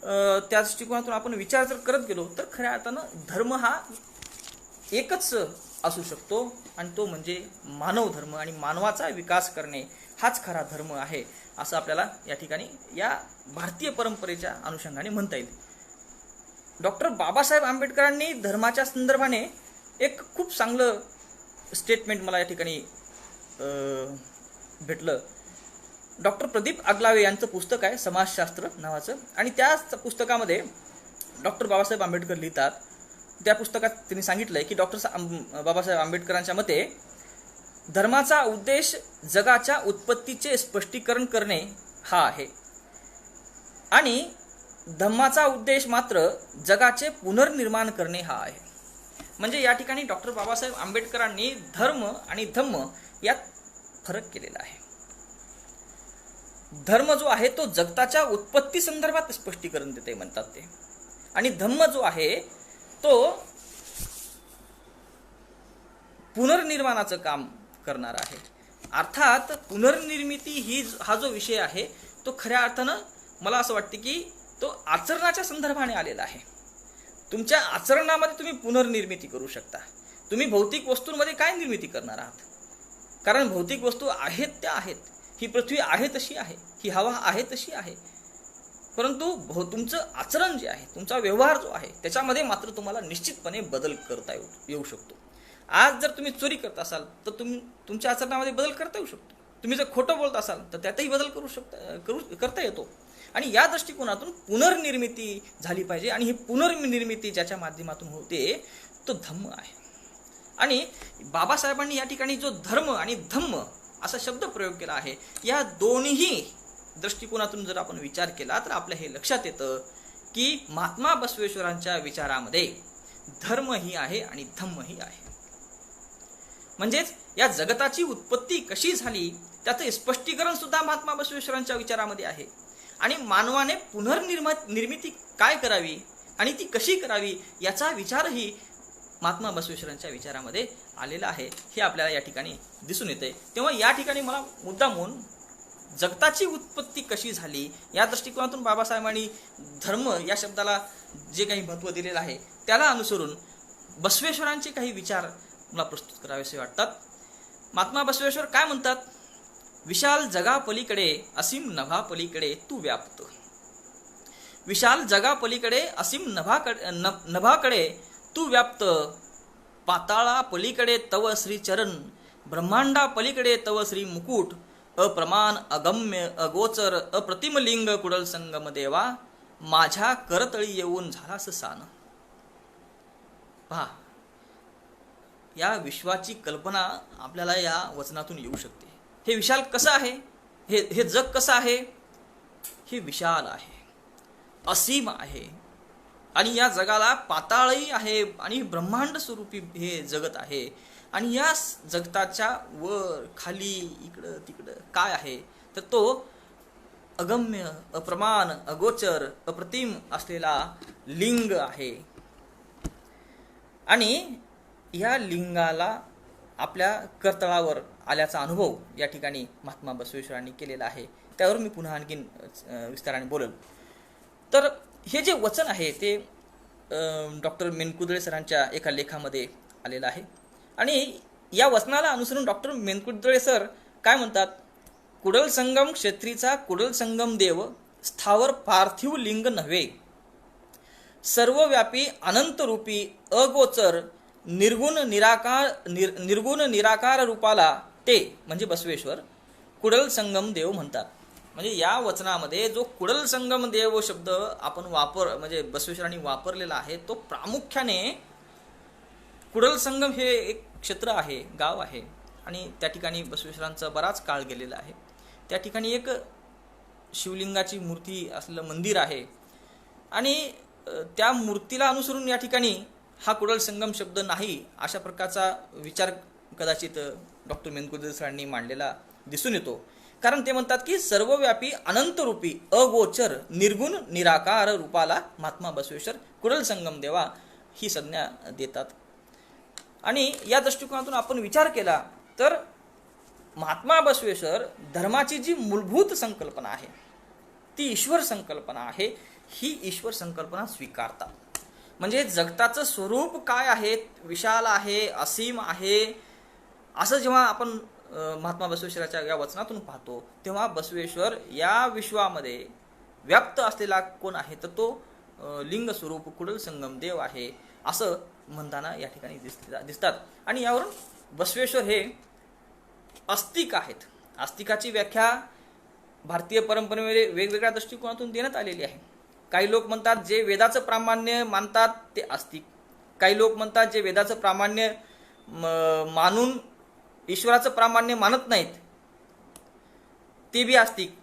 त्या दृष्टिकोनातून आपण विचार जर करत गेलो तर खऱ्या अर्थानं धर्म हा एकच असू शकतो आणि तो म्हणजे मानव धर्म आणि मानवाचा विकास करणे हाच खरा धर्म आहे असं आपल्याला या ठिकाणी या भारतीय परंपरेच्या अनुषंगाने म्हणता येईल. डॉक्टर बाबासाहेब आंबेडकरांनी धर्माच्या संदर्भाने एक खूप चांगलं स्टेटमेंट मला या ठिकाणी भेटलं. डॉक्टर प्रदीप आगलावे यांचं पुस्तक आहे समाजशास्त्र नावाचं आणि त्याच पुस्तकामध्ये डॉक्टर बाबासाहेब आंबेडकर लिहितात. त्या पुस्तकात त्यांनी सांगितलंय की बाबासाहेब आंबेडकरांच्या मते धर्माचा उद्देश जगाच्या उत्पत्तीचे स्पष्टीकरण करणे हा आहे आणि धम्माचा उद्देश मात्र जगाचे पुनर्निर्माण करणे हा आहे. म्हणजे या ठिकाणी डॉक्टर बाबासाहेब आंबेडकरांनी धर्म आणि धम्म यात फरक केलेला आहे. धर्म जो आहे तो जगताच्या उत्पत्ती संदर्भात स्पष्टीकरण देते म्हणतात ते आणि धम्म जो आहे तो पुनर्निर्माणाचं काम करणार आहे. अर्थात पुनर्निर्मिती हा जो विषय आहे तो खऱ्या अर्थानं मला असं वाटते की तो आचरणाच्या संदर्भाने आलेला आहे. तुमच्या आचरणामध्ये तुम्ही पुनर्निर्मिती करू शकता. तुम्ही भौतिक वस्तूंमध्ये काय निर्मिती करणार आहात? कारण भौतिक वस्तू आहेत त्या आहेत. ही पृथ्वी आहे तशी आहे, ही हवा आहे तशी आहे, परंतु तुमचं आचरण जे आहे, तुमचा व्यवहार जो आहे त्याच्यामध्ये मात्र तुम्हाला निश्चितपणे बदल करता येऊ शकतो. आज जर तुम्ही चोरी करत असाल तर तुमच्या आचरणामध्ये बदल करता येऊ शकतो. तुम्ही जर खोटं बोलत असाल तर त्यातही बदल करता येतो. आणि या दृष्टिकोनातून पुनर्निर्मिती झाली पाहिजे आणि ही पुनर्निर्मिती ज्याच्या माध्यमातून होते तो धम्म आहे. आणि बाबासाहेबांनी या ठिकाणी जो धर्म आणि धम्म असा शब्द प्रयोग केला आहे, या दोन्ही दृष्टिकोनातून जर आपण विचार केला तर आपल्या हे लक्षात येतं की महात्मा बसवेश्वरांच्या विचारामध्ये धर्म ही आहे आणि धम्म ही आहे. म्हणजेच या जगताची उत्पत्ती कशी झाली त्याचं स्पष्टीकरण सुद्धा महात्मा बसवेश्वरांच्या विचारामध्ये आहे आणि मानवाने पुनर्निर्मिती काय करावी आणि ती कशी करावी याचा विचारही महात्मा बसवेश्वरांच्या विचारामध्ये आलेला आहे. हे आपल्याला या ठिकाणी दिसून येते. तेव्हा या ठिकाणी मला मुद्दामून जगताची उत्पत्ती कशी झाली या दृष्टिकोनातून बाबासाहेबांनी धर्म या शब्दाला जे काही महत्त्व दिलेलं आहे त्याला अनुसरून बसवेश्वरांचे काही विचार मला प्रस्तुत करावेसे वाटतात. महात्मा बसवेश्वर काय म्हणतात? विशाल जगापलीकडे असीम नभापलीकडे तू व्याप्त. विशाल जगापलीकडे असीम नभाकडे तू व्याप्त. पाताळा पलीकडे तव श्री चरण, ब्रह्मांडा पलीकडे तव श्री मुकुट. अप्रमाण अगम्य अगोचर अप्रतिमलिंग कुडल संगम देवा, माझ्या करतळी येऊन झालास सान. पहा, या विश्वाची कल्पना आपल्याला या वचनातून येऊ शकते. हे विशाल कसं आहे? हे जग कसं आहे? हे विशाल आहे, असीम आहे आणि या जगाला पाताळही आहे आणि ब्रह्मांड स्वरूपी हे जगत आहे. आणि या जगताच्या वर खाली इकडं तिकडं काय आहे तर तो अगम्य अप्रमाण अगोचर अप्रतिम असलेला लिंग आहे. आणि या लिंगाला आपल्या करतळावर आल्याचा अनुभव या ठिकाणी महात्मा बसवेश्वरांनी केलेला आहे. त्यावर मी पुन्हा आणखीन विस्ताराने बोलेल. तर हे जे वचन आहे ते डॉक्टर मेनकुदळे सरांच्या एका लेखामध्ये आलेलं आहे आणि या वचनाला अनुसरून डॉक्टर मेनकुदळे सर काय म्हणतात? कुडल संगम क्षेत्रीचा कुडल संगम देव स्थावर पार्थिव लिंग नव्हे, सर्वव्यापी अनंतरूपी अगोचर निर्गुण निराकार रूपाला ते म्हणजे बसवेश्वर कुडल संगम देव म्हणतात. म्हणजे या वचनामध्ये जो कुडल संगम देव शब्द आपण म्हणजे बसवेश्वरांनी वापरलेला आहे तो प्रामुख्याने कुडल संगम हे एक क्षेत्र आहे, गाव आहे आणि त्या ठिकाणी बसवेश्वरांचा बराच काळ गेलेला आहे. त्या ठिकाणी एक शिवलिंगाची मूर्ती असलेलं मंदिर आहे आणि त्या मूर्तीला अनुसरून या ठिकाणी हा कुडल संगम शब्द नाही अशा प्रकारचा विचार कदाचित डॉक्टर मेनकुदळे सरांनी मांडलेला दिसून येतो. कारण ते म्हणतात की सर्वव्यापी अनंतरूपी अगोचर निर्गुण निराकार रूपाला महात्मा बसवेश्वर कुडल संगम देवा ही संज्ञा देतात. आणि या दृष्टिकोनातून आपण विचार केला तर महात्मा बसवेश्वर धर्माची जी मूलभूत संकल्पना आहे ती ईश्वर संकल्पना आहे ही ईश्वर संकल्पना स्वीकारतात. म्हणजे जगताचं स्वरूप काय आहे, विशाल आहे, असीम आहे, असं जेव्हा आपण महात्मा बसवेश्वराच्या या वचनातून पाहतो, तेव्हा बसवेश्वर या विश्वामध्ये व्याप्त असलेला कोण आहे, तर तो लिंग स्वरूप कुडल संगम देव आहे, असं म्हणताना या ठिकाणी दिसतात. आणि यावरून बसवेश्वर हे आस्तिक आहेत. आस्तिकाची व्याख्या भारतीय परंपरेमध्ये वेगवेगळ्या दृष्टिकोनातून देण्यात आलेली आहे. काही लोक म्हणतात जे वेदाचं प्रामाण्य मानतात ते आस्तिक. काही लोक म्हणतात जे वेदाचं प्रामाण्य मानून ईश्वराचं प्रामाण्य मानत नाहीत ते बी आस्तिक.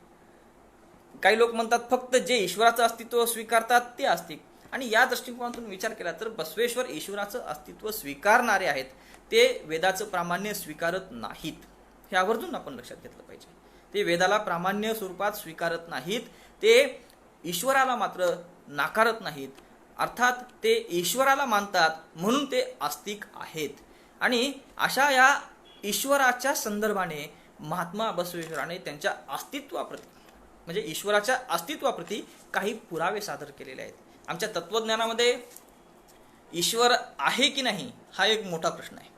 काही लोक म्हणतात फक्त जे ईश्वराचं अस्तित्व स्वीकारतात ते आस्तिक. आणि या दृष्टिकोनातून विचार केला तर बसवेश्वर ईश्वराचं अस्तित्व स्वीकारणारे आहेत, ते वेदाचं प्रामाण्य स्वीकारत नाहीत. हे आवर्जून आपण लक्षात घेतलं पाहिजे. ते वेदाला प्रामाण्य स्वरूपात स्वीकारत नाहीत, ते ईश्वराला मात्र नाकारत नाहीत. अर्थात ते ईश्वराला मानतात म्हणून ते आस्तिक आहेत. आणि अशा या ईश्वराच्या संदर्भाने महात्मा बसवेश्वराने त्यांच्या अस्तित्वाप्रती, म्हणजे ईश्वराच्या अस्तित्वाप्रती काही पुरावे सादर केलेले आहेत. आमच्या तत्वज्ञानामध्ये ईश्वर आहे की नाही हा एक मोठा प्रश्न आहे.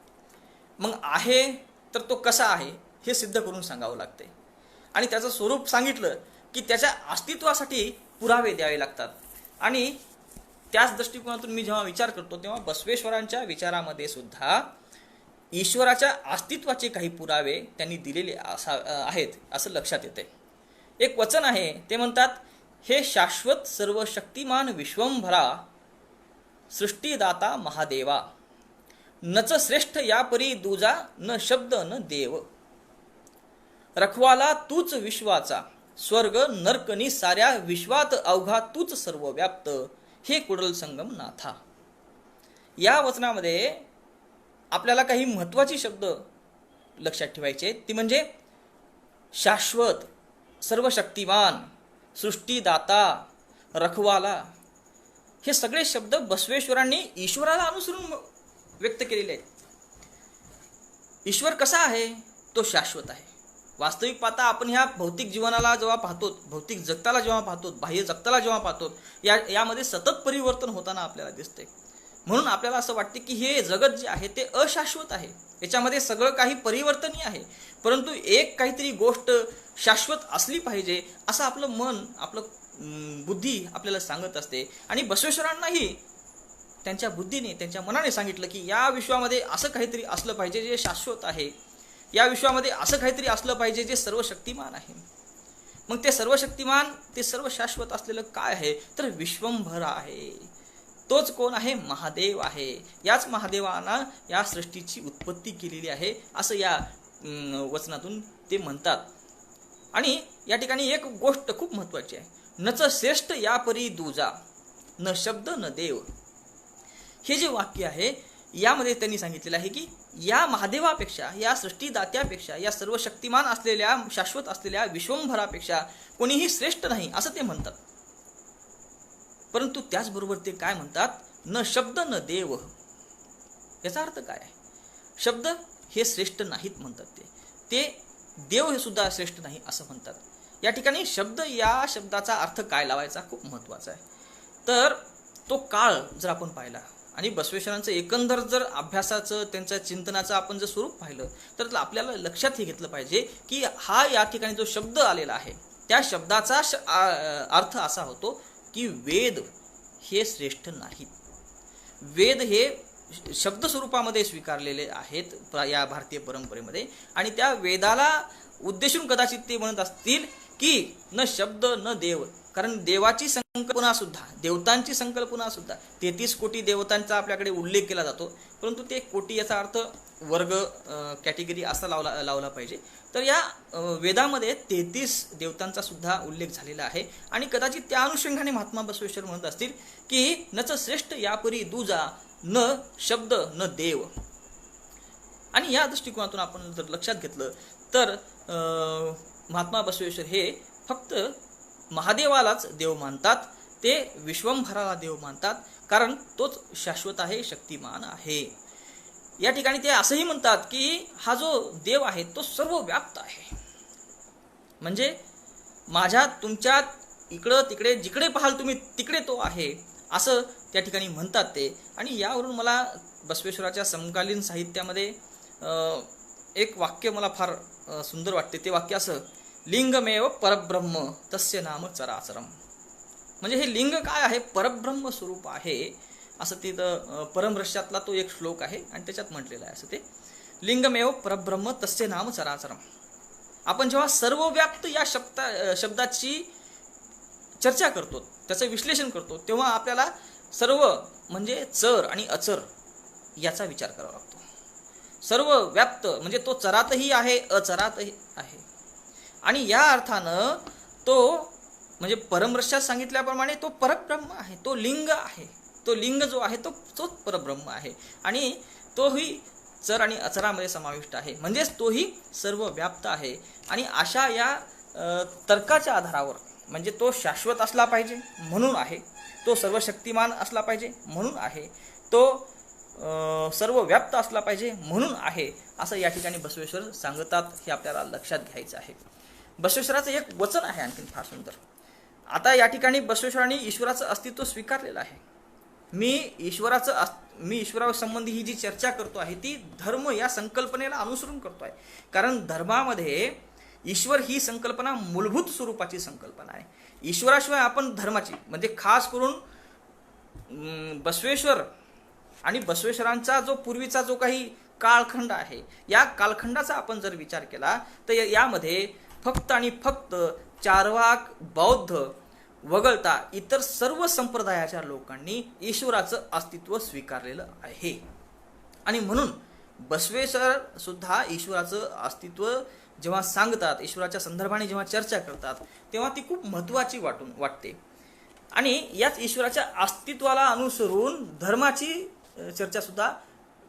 मग आहे तर तो कसा आहे हे सिद्ध करून सांगावं लागते. आणि त्याचं स्वरूप सांगितलं की त्याच्या अस्तित्वासाठी पुरावे द्यावे लागतात. आणि त्याच दृष्टिकोनातून मी जेव्हा विचार करतो तेव्हा बसवेश्वरांच्या विचारामध्ये सुद्धा ईश्वराच्या अस्तित्वाचे काही पुरावे त्यांनी दिलेले आहेत असं लक्षात येते. एक वचन आहे, ते म्हणतात, हे शाश्वत सर्व शक्तिमान विश्वंभरा सृष्टीदाता महादेवा, नच श्रेष्ठ यापरी दूजा न शब्द न देव, रखवाला तूच विश्वाचा, स्वर्ग नरकनी साऱ्या विश्वात अवघा तूच सर्व व्याप्त, हे कुडल संगम नाथा. या वचनामध्ये आपल्याला काही महत्वाचे शब्द लक्षात ठेवायचे. ती म्हणजे शाश्वत, सर्व शक्तिमान, सृष्टीदाता, रखवाला, हे सगळे शब्द बसवेश्वरांनी ईश्वराला अनुसरून व्यक्त केलेले आहेत. ईश्वर कसा आहे, तो शाश्वत आहे. वास्तविक पाहता आपण ह्या भौतिक जीवनाला जेव्हा पाहतो, भौतिक जगताला जेव्हा पाहतो, बाह्य जगताला जेव्हा पाहतो, यामध्ये सतत परिवर्तन होताना आपल्याला दिसते. म्हणून आपल्याला असं वाटते की हे जगत जे आहे ते अशाश्वत आहे, याच्यामध्ये सगळं काही परिवर्तनीय आहे. परंतु एक काहीतरी गोष्ट शाश्वत असली पाहिजे असं आपलं मन, आपलं बुद्धी आपल्याला सांगत असते. आणि बसवेश्वरांनाही त्यांच्या बुद्धीने, त्यांच्या मनाने सांगितलं की या विश्वामध्ये असं काहीतरी असलं पाहिजे जे शाश्वत आहे, या विश्वामध्ये असं काहीतरी असलं पाहिजे जे सर्व शक्तिमान आहे. मग ते सर्व शक्तिमान, ते सर्व शाश्वत असलेलं काय आहे, तर विश्वंभर आहे. तोच कोण आहे, महादेव आहे. याच महादेवानं या सृष्टीची उत्पत्ती केलेली आहे असं या वचनातून ते म्हणतात. आणि या ठिकाणी एक गोष्ट खूप महत्वाची आहे, नच श्रेष्ठ यापरी दूजा न शब्द न देव. हे जे वाक्य आहे यामध्ये त्यांनी सांगितलेलं आहे की या महादेवापेक्षा, या सृष्टीदात्यापेक्षा, या सर्व शक्तिमान असलेल्या, शाश्वत असलेल्या विश्वंभरापेक्षा कोणीही श्रेष्ठ नाही असं ते म्हणतात. परंतु त्याचबरोबर ते काय म्हणतात, न शब्द न देव. याचा अर्थ काय आहे, शब्द हे श्रेष्ठ नाहीत म्हणतात ते देव हे सुद्धा श्रेष्ठ नाही असं म्हणतात. या ठिकाणी शब्द या शब्दाचा अर्थ काय लावायचा खूप महत्वाचा आहे. तर तो काळ जर आपण पाहिला आणि बसवेश्वरांचं एकंदर जर अभ्यासाचं, त्यांच्या चिंतनाचं आपण जर स्वरूप पाहिलं तर आपल्याला लक्षात हे घेतलं पाहिजे की हा या ठिकाणी जो शब्द आलेला आहे त्या शब्दाचा अर्थ असा होतो की वेद हे श्रेष्ठ नाहीत. वेद हे शब्द स्वरूपामध्ये स्वीकारलेले आहेत या भारतीय परंपरेमध्ये. आणि त्या वेदाला उद्देशून कदाचित ते म्हणत असतील की न शब्द न देव. कारण देवाची संकल्पना सुद्धा, देवतांची संकल्पना सुद्धा 33 कोटी देवतांचा आपल्याकडे उल्लेख केला जातो. परंतु ते कोटी याचा अर्थ वर्ग, कॅटेगरी असा लावला पाहिजे. तर या वेदामध्ये 33 देवतांचा सुद्धा उल्लेख झालेला आहे. आणि कदाचित त्या अनुषंगाने महात्मा बसवेश्वर म्हणत असतील की नच श्रेष्ठ यापरी दूजा न शब्द न देव. आणि या दृष्टिकोनातून आपण जर लक्षात घेतलं तर महात्मा बसवेश्वर हे फक्त महादेवालाच देव मानतात, ते विश्वंभराला देव मानतात, कारण तोच शाश्वत आहे, शक्तिमान आहे. या ठिकाणी ते असंही म्हणतात की हा जो देव आहे तो सर्व व्याप्त आहे. म्हणजे माझ्या तुमच्या इकडं तिकडे जिकडे पाहाल तुम्ही तिकडे तो आहे, असं त्या ठिकाणी म्हणतात ते. आणि यावरून मला बसवेश्वराच्या समकालीन साहित्यामध्ये एक वाक्य मला फार सुंदर वाटते. ते वाक्य असं, लिंगमेव परब्रह्म तस्य नाम चराचरम. म्हणजे हे लिंग काय आहे, परब्रह्म स्वरूप आहे, असं तिथं परमरश्यातला तो एक श्लोक आहे आणि त्याच्यात म्हटलेलं आहे असं ते, लिंगमेव परब्रह्म तस्य नाम चराचरम. आपण जेव्हा सर्वव्याप्त या शब्दाची चर्चा करतो, त्याचं विश्लेषण करतो, तेव्हा आपल्याला सर्व म्हणजे चर आणि अचर याचा विचार करावा लागतो. सर्व व्याप्त म्हणजे तो चरातही आहे, अचरातही आहे. आणि या अर्थानं तो म्हणजे परमरश्यात सांगितल्याप्रमाणे तो परब्रह्म आहे, तो लिंग आहे. तो लिंग जो आहे तोच परब्रह्म आहे आणि तोही चर आणि अचरामध्ये समाविष्ट आहे, म्हणजेच तोही सर्व व्याप्त आहे. आणि अशा या तर्काच्या आधारावर, म्हणजे तो शाश्वत असला पाहिजे म्हणून आहे, तो सर्वशक्तिमान असला पाहिजे म्हणून आहे, तो सर्व व्याप्त असला पाहिजे म्हणून आहे, असं या ठिकाणी बसवेश्वर सांगतात. हे आपल्याला लक्षात घ्यायचं आहे. बसवेश्वराचं एक वचन आहे आणखीन फार सुंदर. आता या ठिकाणी बसवेश्वरांनी ईश्वराचं अस्तित्व स्वीकारलेलं आहे. मी ईश्वरावर संबंधी ही जी चर्चा करतो आहे ती धर्म या संकल्पनेला अनुसरून करतो आहे. कारण धर्मामध्ये ईश्वर ही संकल्पना मूलभूत स्वरूपाची संकल्पना आहे. ईश्वराशिवाय आपण धर्माची म्हणजे खास करून बसवेश्वर आणि बसवेश्वरांचा जो पूर्वीचा जो काही कालखंड आहे, या कालखंडाचा आपण जर विचार केला तर यामध्ये फक्त आणि फक्त चार्वाक बौद्ध वगळता इतर सर्व संप्रदायाच्या लोकांनी ईश्वराचं अस्तित्व स्वीकारलेलं आहे. आणि म्हणून बसवेश्वर सुद्धा ईश्वराचं अस्तित्व जेव्हा सांगतात, ईश्वराच्या संदर्भाने जेव्हा चर्चा करतात, तेव्हा ती खूप महत्त्वाची वाटते. आणि याच ईश्वराच्या अस्तित्वाला अनुसरून धर्माची चर्चा सुद्धा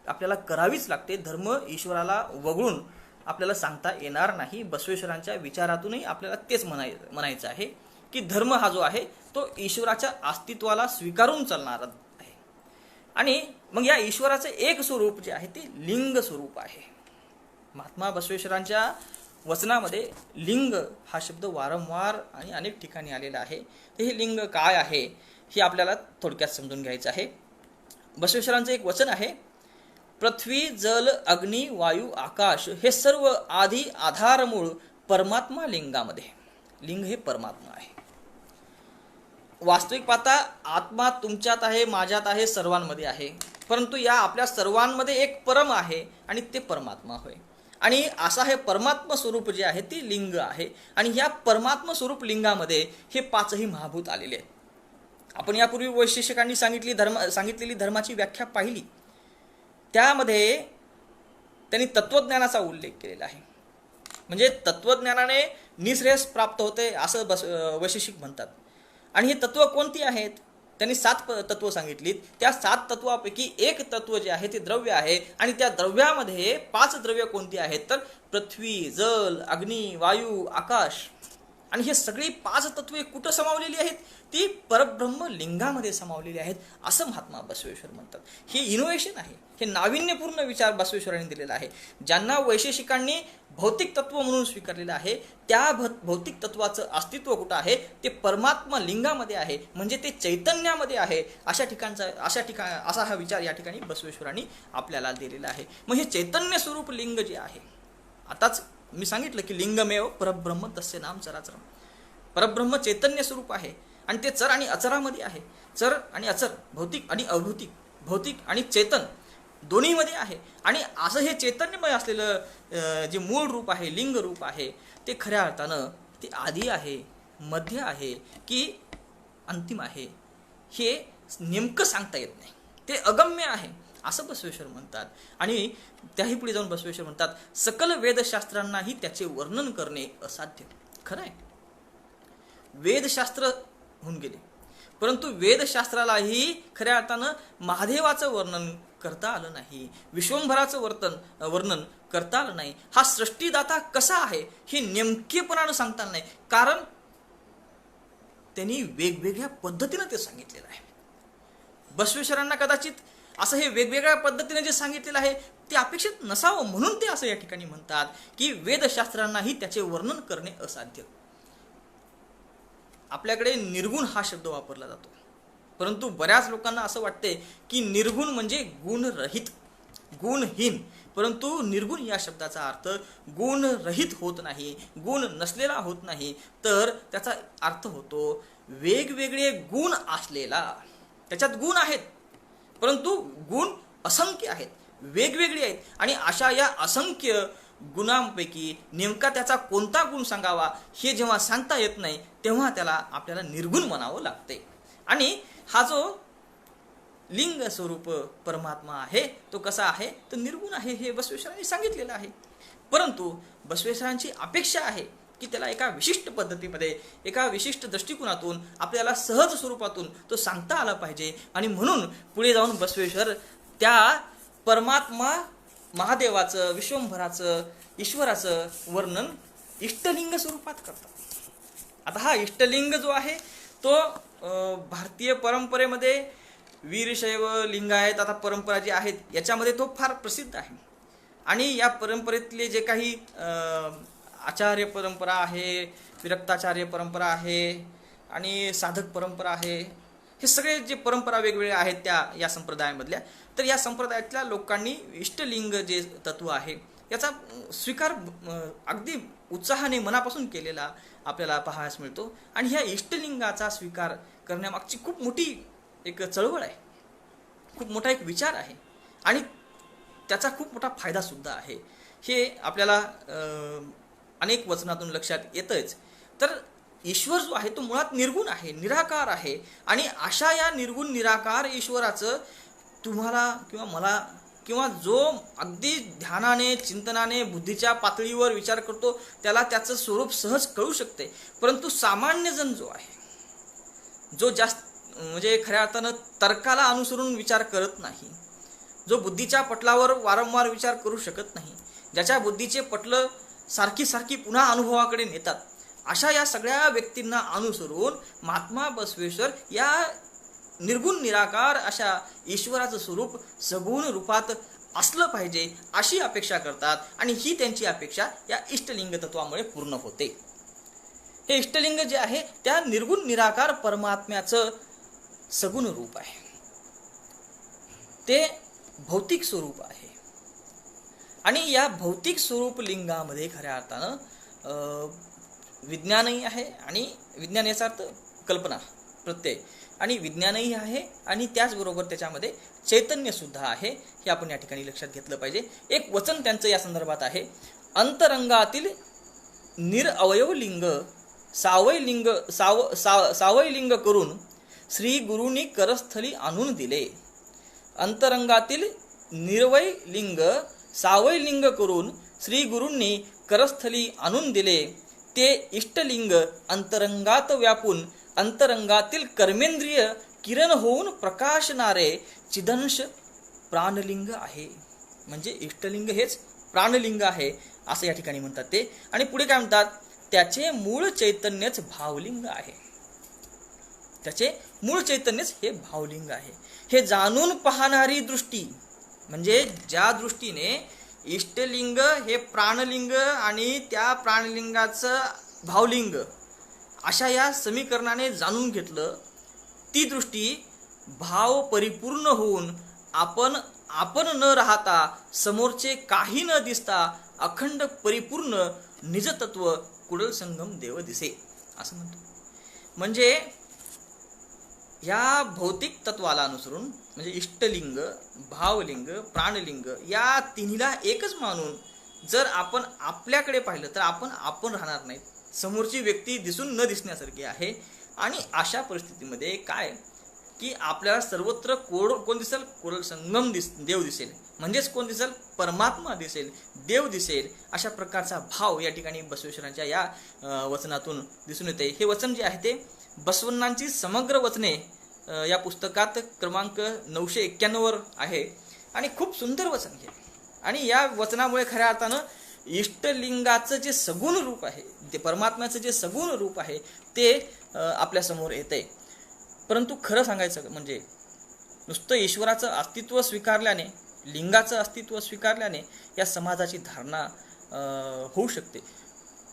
आपल्याला करावीच लागते. धर्म ईश्वराला वगळून आपल्याला सांगता येणार नाही. बसवेश्वरांच्या विचारातूनही आपल्याला तेच म्हणायचं आहे की धर्म हा जो आहे तो ईश्वराच्या अस्तित्वाला स्वीकारून चालणारा आहे. आणि मग या ईश्वराचं एक स्वरूप जे आहे ते लिंग स्वरूप आहे. महात्मा बसवेश्वरांच्या वचनामध्ये लिंग हा शब्द वारंवार आणि अनेक ठिकाणी आलेला आहे. तर हे लिंग काय आहे हे आपल्याला थोडक्यात समजून घ्यायचं आहे. बसवेश्वरांचं एक वचन आहे, पृथ्वी जल अग्नी वायू आकाश हे सर्व आधी आधारमूळ परमात्मा लिंगामध्ये. लिंग हे परमात्मा आहे. वास्तविक पाहता आत्मा तुमच्यात आहे, माझ्यात आहे, सर्वांमध्ये आहे. परंतु या आपल्या सर्वांमध्ये एक परम आहे आणि ते परमात्मा होय. आणि असा हे परमात्मा स्वरूप जे आहे ते लिंग आहे. आणि या परमात्मा स्वरूप लिंगामध्ये हे पाचही महाभूत आलेले आहेत. आपण यापूर्वी वैशेषिकांनी सांगितलेली धर्माची व्याख्या पाहिली. त्यामध्ये त्यांनी तत्वज्ञानाचा उल्लेख केलेला आहे. म्हणजे तत्वज्ञानाने निःश्रेयस प्राप्त होते असं वैशेषिक म्हणतात. आणि ही तत्व कोणती आहेत? त्यांनी 7 तत्व सांगितलीत. त्या 7 तत्वापैकी एक तत्व जे आहे ते द्रव्य आहे. आणि त्या द्रव्यामध्ये 5 द्रव्य कोणती आहेत तर पृथ्वी, जल, अग्नी, वायू, आकाश. आणि हे सगळी 5 तत्वे कुठं समावलेली आहेत? ती परब्रह्म लिंगामध्ये समावलेली आहेत असं महात्मा बसवेश्वर म्हणतात. हे इनोव्हेशन आहे. हे नाविन्यपूर्ण विचार बसवेश्वरांनी दिलेला आहे. ज्यांना वैशेषिकांनी भौतिक तत्व म्हणून स्वीकारलेलं आहे, त्या भौतिक तत्वाचं अस्तित्व कुठं आहे? ते परमात्मा लिंगामध्ये आहे, म्हणजे ते चैतन्यामध्ये आहे. असा हा विचार या ठिकाणी बसवेश्वरांनी आपल्याला दिलेला आहे. मग हे चैतन्य स्वरूप लिंग जे आहे, आताच मी सांगितलं की लिंगमेव परब्रह्म तस्य नाम चराचरम. परब्रह्म चैतन्य स्वरूप आहे आणि ते चर आणि अचरामध्ये आहे. चर आणि अचर, भौतिक आणि अभौतिक, भौतिक आणि चेतन दोन्हीमध्ये आहे. आणि असं हे चैतन्यमय असलेलं जे मूळ रूप आहे, लिंग रूप आहे, ते खऱ्या अर्थानं ते आधी आहे, मध्य आहे की अंतिम आहे हे नेमकं सांगता येत नाही. ते अगम्य आहे असं बसवेश्वर म्हणतात. आणि त्याही पुढे जाऊन बसवेश्वर म्हणतात, सकल वेदशास्त्रांनाही त्याचे वर्णन करणे असाध्य. खरं आहे, वेदशास्त्र होऊन गेले, परंतु वेदशास्त्रालाही खऱ्या अर्थानं महादेवाचं वर्णन करता आलं नाही, विश्वंभराचं वर्णन करता आलं नाही. हा सृष्टीदाता कसा आहे हे नेमकेपणानं सांगता आलं नाही, कारण त्यांनी वेगवेगळ्या पद्धतीनं ते सांगितलेलं आहे. बसवेश्वरांना कदाचित असं हे वेगवेगळ्या पद्धतीने जे सांगितलेलं आहे ते अपेक्षित नसावं, म्हणून ते असं या ठिकाणी म्हणतात की वेदशास्त्रांनाही त्याचे वर्णन करणे असाध्य. आपल्याकडे निर्गुण हा शब्द वापरला जातो, परंतु बऱ्याच लोकांना असं वाटते की निर्गुण म्हणजे गुणरहित, गुणहीन. परंतु निर्गुण या शब्दाचा अर्थ गुणरहित होत नाही, गुण नसलेला होत नाही, तर त्याचा अर्थ होतो वेगवेगळे गुण असलेला. त्याच्यात गुण आहेत, परंतु गुण असंख्य आहेत, वेगवेगळे आहेत, आणि अशा या असंख्य गुणांपैकी नेमका त्याचा कोणता गुण सांगावा हे जेव्हा सांगता येत नाही, तेव्हा त्याला आपल्याला निर्गुण म्हणावं लागते. आणि हा जो लिंग स्वरूप परमात्मा आहे तो कसा आहे, तर निर्गुण आहे, हे बसवेश्वरांनी सांगितलेलं आहे. परंतु बसवेश्वरांची अपेक्षा आहे की त्याला एका विशिष्ट पद्धतीमध्ये, एका विशिष्ट दृष्टिकोनातून, आपल्याला सहज स्वरूपातून तो सांगता आला पाहिजे. आणि म्हणून पुढे जाऊन बसवेश्वर त्या परमात्मा महादेवाचं, विश्वंभराचं, ईश्वराचं वर्णन इष्टलिंग स्वरूपात करतात. आता हा इष्टलिंग जो आहे तो भारतीय परंपरेमध्ये वीरशैव लिंग आहेत, आता परंपरा जी आहेत याच्यामध्ये तो फार प्रसिद्ध आहे. आणि या परंपरेतले जे काही आचार्य परंपरा आहे, विरक्ताचार्य परंपरा आहे आणि साधक परंपरा आहे, हे सगळे जे परंपरा वेगवेगळ्या आहेत त्या या संप्रदायामधल्या, तर या संप्रदायातल्या लोकांनी इष्टलिंग जे तत्व आहे याचा स्वीकार अगदी उत्साहाने मनापासून केलेला आपल्याला पाहायला मिळतो. आणि ह्या इष्टलिंगाचा स्वीकार करण्यामागची खूप मोठी एक चळवळ आहे, खूप मोठा एक विचार आहे, आणि त्याचा खूप मोठा फायदा सुद्धा आहे. हे आपल्याला अनेक वचनातून लक्षात येतच. तर ईश्वर जो आहे तो मुळात निर्गुण आहे, निराकार आहे. आणि अशा या निर्गुण निराकार ईश्वराचं तुम्हाला किंवा मला किंवा जो अगदी ध्यानाने, चिंतनाने, बुद्धीच्या पातळीवर विचार करतो त्याला त्याचं स्वरूप सहज कळू शकते. परंतु सामान्य जण जो आहे, जो जास्त म्हणजे खऱ्या अर्थानं तर्काला अनुसरून विचार करत नाही, जो बुद्धीच्या पटलावर वारंवार विचार करू शकत नाही, ज्याच्या बुद्धीचे पटलं सारखी सारखी पुन्हा अनुभवाकडे नेतात, अशा या सगळ्या व्यक्तींना अनुसरून महात्मा बसवेश्वर या निर्गुण निराकार अशा ईश्वराचं स्वरूप सगुण रूपात असलं पाहिजे अशी अपेक्षा करतात. आणि ही त्यांची अपेक्षा या इष्टलिंग तत्वामुळे पूर्ण होते. हे इष्टलिंग जे आहे त्या निर्गुण निराकार परमात्म्याचं सगुण रूप आहे, ते भौतिक स्वरूप आहे. आणि या भौतिक स्वरूप लिंगामध्ये खऱ्या अर्थानं विज्ञानही आहे, आणि विज्ञान याचा अर्थ कल्पना, प्रत्यय, आणि विज्ञानही आहे, आणि त्याचबरोबर त्याच्यामध्ये चैतन्य सुद्धा आहे. हे आपण या ठिकाणी लक्षात घेतलं पाहिजे. एक वचन त्यांचं या संदर्भात आहे, अंतरंगातील निरअवयव लिंग सावय लिंग करून श्री गुरुनी करस्थली आणून दिले. अंतरंगातील निर्वय लिंग सावय लिंग करून श्री गुरूंनी करस्थली आणून दिले. ते इष्टलिंग अंतरंगात व्यापून अंतरंगातील कर्मेंद्रिय किरण होऊन प्रकाशणारे चिदंश प्राणलिंग आहे. म्हणजे इष्टलिंग हेच प्राणलिंग आहे असं या ठिकाणी म्हणतात ते. आणि पुढे काय म्हणतात, त्याचे मूळ चैतन्यच भावलिंग आहे. त्याचे मूळ चैतन्यच हे भावलिंग आहे. हे जाणून पाहणारी दृष्टी, म्हणजे ज्या दृष्टीने इष्टलिंग हे प्राणलिंग आणि त्या प्राणलिंगाचं भावलिंग अशा या समीकरणाने जाणून घेतलं, ती दृष्टी भाव परिपूर्ण होऊन आपण न राहता, समोरचे काही न दिसता अखंड परिपूर्ण निजतत्व कुडल संगम देव दिसे असं म्हणतो. म्हणजे या भौतिक तत्वाला अनुसरून, म्हणजे इष्टलिंग, भावलिंग, प्राणलिंग या तिन्हीला एकच मानून जर आपण आपल्याकडे पाहिलं तर आपण राहणार नाही. समोरची व्यक्ती दिसून न दिसण्यासारखी आहे. आणि अशा परिस्थितीमध्ये काय की आपल्याला सर्वत्र कोण दिसेल, कोडल संगम देव दिसेल. म्हणजेच कोण दिसेल, परमात्मा दिसेल, देव दिसेल. अशा प्रकारचा भाव या ठिकाणी बसवेश्वरांच्या या वचनातून दिसून येते. हे वचन जे आहे ते बसवण्णांची समग्र वचने या पुस्तकात क्रमांक 991 आहे. आणि खूप सुंदर वचन हे. आणि या वचनामुळे खऱ्या अर्थानं इष्टलिंगाचं जे सगुण रूप आहे, ते परमात्म्याचं जे सगुण रूप आहे ते आपल्यासमोर येते. परंतु खरं सांगायचं म्हणजे नुसतं ईश्वराचं अस्तित्व स्वीकारल्याने, लिंगाचं अस्तित्व स्वीकारल्याने या समाजाची धारणा होऊ शकते,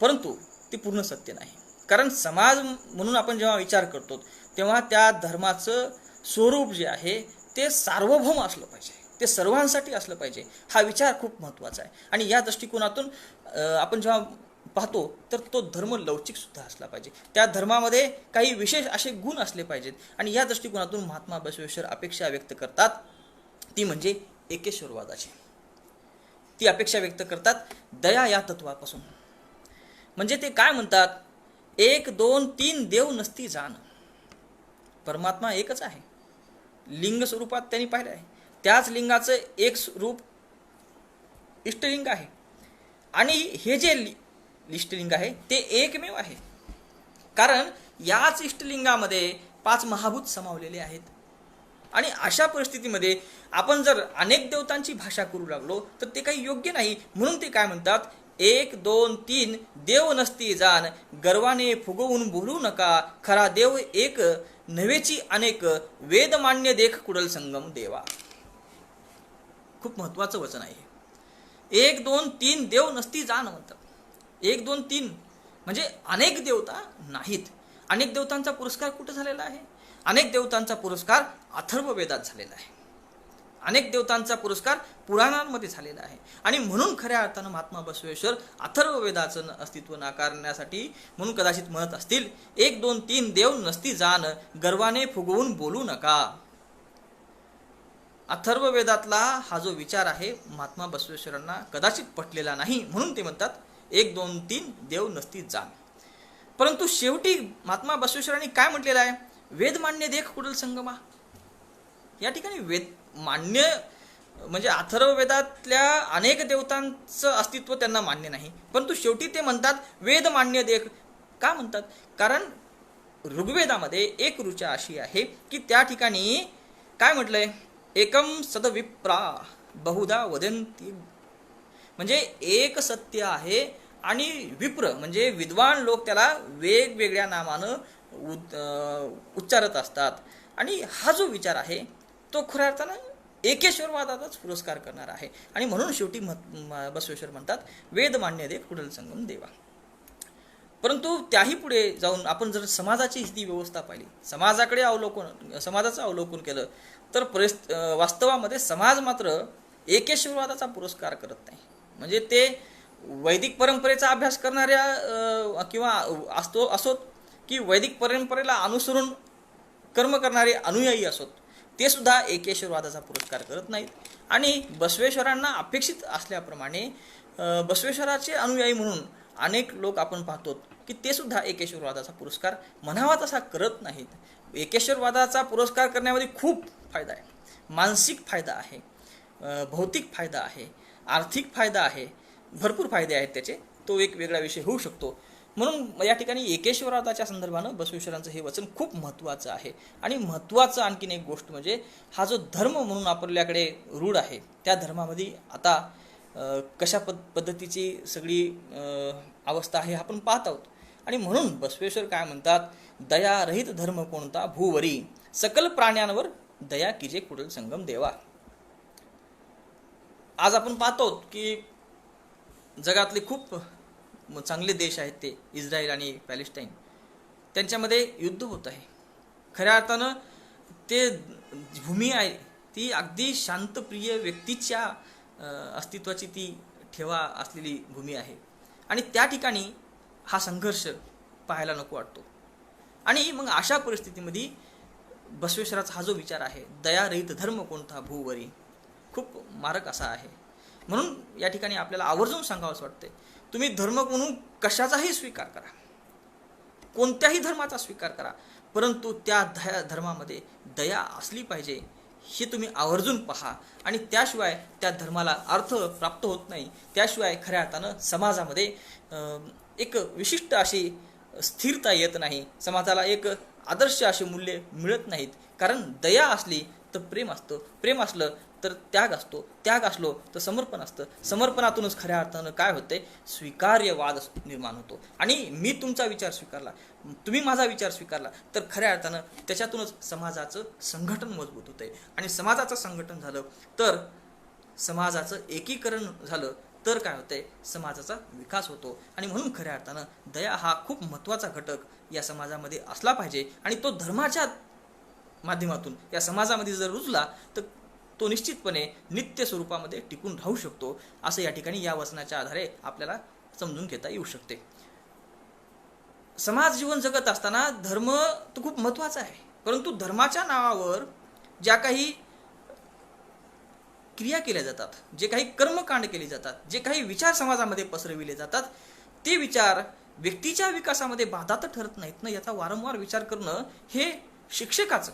परंतु ती पूर्ण सत्य नाही. कारण समाज म्हणून आपण जेव्हा विचार करतो तेव्हा त्या धर्माचं स्वरूप जे आहे ते सार्वभौम असलं पाहिजे, ते सर्वांसाठी असलं पाहिजे. हा विचार खूप महत्त्वाचा आहे. आणि या दृष्टिकोनातून आपण जेव्हा पाहतो तर तो धर्म लवचिक सुद्धा असला पाहिजे, त्या धर्मामध्ये काही विशेष असे गुण असले पाहिजेत. आणि या दृष्टिकोनातून महात्मा बसवेश्वर अपेक्षा व्यक्त करतात, ती म्हणजे एकेश्वरवादाची. ती अपेक्षा व्यक्त करतात दया या तत्वापासून. म्हणजे ते काय म्हणतात, 1 2 3 देव नसती जाण. परमात्मा एकच आहे, लिंग स्वरूपात त्यांनी पाहिलं आहे. त्याच लिंगाचं एक रूप इष्टलिंग आहे. आणि हे जे इष्टलिंग आहे ते एकमेव आहे, कारण याच इष्टलिंगामध्ये 5 महाभूत समावलेले आहेत. आणि अशा परिस्थितीमध्ये आपण जर अनेक देवतांची भाषा करू लागलो तर ते काही योग्य नाही. म्हणून ते काय म्हणतात, 1 2 3 देव नसती जाण, गर्वाने फुगवून बोलू नका, खरा देव एक नव्हेची अनेक, वेद मान्य देख कुडल संगम देवा. खूप महत्वाचं वचन आहे. 1 2 3 देव नसती जाण म्हणतात. 1 2 3 म्हणजे अनेक देवता नाहीत. अनेक देवतांचा पुरस्कार कुठे झालेला आहे? अनेक देवतांचा पुरस्कार अथर्ववेदात झालेला आहे. अनेक देवतांचा पुरस्कार पुराणांमध्ये झालेला आहे. आणि म्हणून खऱ्या अर्थानं महात्मा बसवेश्वर अथर्ववेदाचं अस्तित्व नाकारण्यासाठी म्हणून कदाचित म्हणत असतील, 1 2 3 देव नसती जाण, गर्वाने फुगवून बोलू नका. अथर्ववेदातला हा जो विचार आहे महात्मा बसवेश्वरांना कदाचित पटलेला नाही, म्हणून ते म्हणतात 1 2 3 देव नसती जाण. परंतु शेवटी महात्मा बसवेश्वरांनी काय म्हटलेलं आहे, वेद मान्य देख कुडल संगमा. या ठिकाणी वेद मान्य म्हणजे अथर्ववेदातल्या अनेक देवतांचं अस्तित्व त्यांना मान्य नाही, परंतु शेवटी ते म्हणतात वेद मान्य देख. का म्हणतात? कारण ऋग्वेदामध्ये एक ऋचा अशी आहे की त्या ठिकाणी काय म्हटलंय, एकम सदविप्रा बहुधा वदंती. म्हणजे एक सत्य आहे आणि विप्र म्हणजे विद्वान लोक त्याला वेगवेगळ्या नामानं उच्चारत असतात. आणि हा जो विचार आहे तो खऱ्या अर्थानं एकेश्वरवादाचाच पुरस्कार करणार आहे. आणि म्हणून शेवटी बसवेश्वर म्हणतात वेद मान्य देख कुडल संगम देवा. परंतु त्याही पुढे जाऊन आपण जर समाजाची ही व्यवस्था पाहिली, समाजाचं अवलोकन केलं तर वास्तवामध्ये समाज मात्र एकेश्वरवादाचा पुरस्कार करत नाही. म्हणजे ते वैदिक परंपरेचा अभ्यास करणाऱ्या किंवा असोत की वैदिक परंपरेला अनुसरून कर्म करणारे अनुयायी असोत, ते सुद्धा एकेश्वरवादाचा पुरस्कार करत नाहीत. आणि बसवेश्वरांना अपेक्षित असल्याप्रमाणे बसवेश्वराचे अनुयायी म्हणून अनेक लोक आपण पाहतो की ते सुद्धा एकेश्वरवादाचा पुरस्कार म्हणावा तसा करत नाहीत. एकेश्वरवादाचा पुरस्कार करण्यामध्ये खूप फायदा आहे, मानसिक फायदा आहे, भौतिक फायदा आहे, आर्थिक फायदा आहे, भरपूर फायदे आहेत त्याचे. तो एक वेगळा विषय होऊ शकतो. म्हणून या ठिकाणी एकेश्वरवादाच्या संदर्भानं बसवेश्वरांचं हे वचन खूप महत्त्वाचं आहे. आणि महत्त्वाचं आणखीन एक गोष्ट म्हणजे हा जो धर्म म्हणून आपल्याकडे रूढ आहे त्या धर्मामध्ये आता कशा पद्धतीची सगळी अवस्था आहे आपण पाहत आहोत. आणि म्हणून बसवेश्वर काय म्हणतात, दयारहित धर्म कोणता भूवरी, सकल प्राण्यांवर दया कीजे कुडल संगम देवा. आज आपण पाहतो की जगातले खूप चांगले देश आहेत ते इस्रायल आणि पॅलेस्टाईन, त्यांच्यामध्ये युद्ध होत आहे. खऱ्या अर्थानं ते भूमी आहे ती अगदी शांतप्रिय व्यक्तीच्या अस्तित्वाची ती ठेवा असलेली भूमी आहे. आणि त्या ठिकाणी हा संघर्ष पाहायला नको वाटतो. आणि मग अशा परिस्थितीमध्ये बसवेश्वराचा हा जो विचार आहे दयारहित धर्म कोणता भूवरी, खूप मारक असा आहे. म्हणून या ठिकाणी आपल्याला आवर्जून सांगावंच वाटते, तुम्ही धर्म म्हणून कशाचाही स्वीकार करा, कोणत्याही धर्माचा स्वीकार करा, परंतु त्या धर्मामध्ये दया असली पाहिजे हे तुम्ही आवर्जून पहा. आणि त्याशिवाय त्या धर्माला अर्थ प्राप्त होत नाही. त्याशिवाय खऱ्या अर्थानं समाजामध्ये एक विशिष्ट अशी स्थिरता येत नाही, समाजाला एक आदर्श अशी मूल्ये मिळत नाहीत. कारण दया असली तर प्रेम असतं, प्रेम असलं तर त्याग असतो, त्याग असलो तर समर्पण असतं, समर्पणातूनच खऱ्या अर्थानं काय होते, स्वीकार्यवाद निर्माण होतो. आणि मी तुमचा विचार स्वीकारला, तुम्ही माझा विचार स्वीकारला तर खऱ्या अर्थानं त्याच्यातूनच समाजाचं संघटन मजबूत होते. आणि समाजाचं संघटन झालं तर समाजाचं एकीकरण झालं तर काय होतंय, समाजाचा विकास होतो. आणि म्हणून खऱ्या अर्थानं दया हा खूप महत्त्वाचा घटक या समाजामध्ये असला पाहिजे. आणि तो धर्माच्या माध्यमातून या समाजामध्ये जर रुजला तर तो निश्चितपणे नित्य स्वरूपामध्ये टिकून राहू शकतो, असं या ठिकाणी या वचनाच्या आधारे आपल्याला समजून घेता येऊ शकते. समाज जीवन जगत असताना धर्म तो खूप महत्त्वाचा आहे, परंतु धर्माच्या नावावर ज्या काही क्रिया केल्या जातात, जे काही कर्मकांड केले जातात, जे काही विचार समाजामध्ये पसरविले जातात, ते विचार व्यक्तीच्या विकासामध्ये बाधा तर ठरत नाहीत ना, याचा वारंवार विचार करणं हे शिक्षकाचं,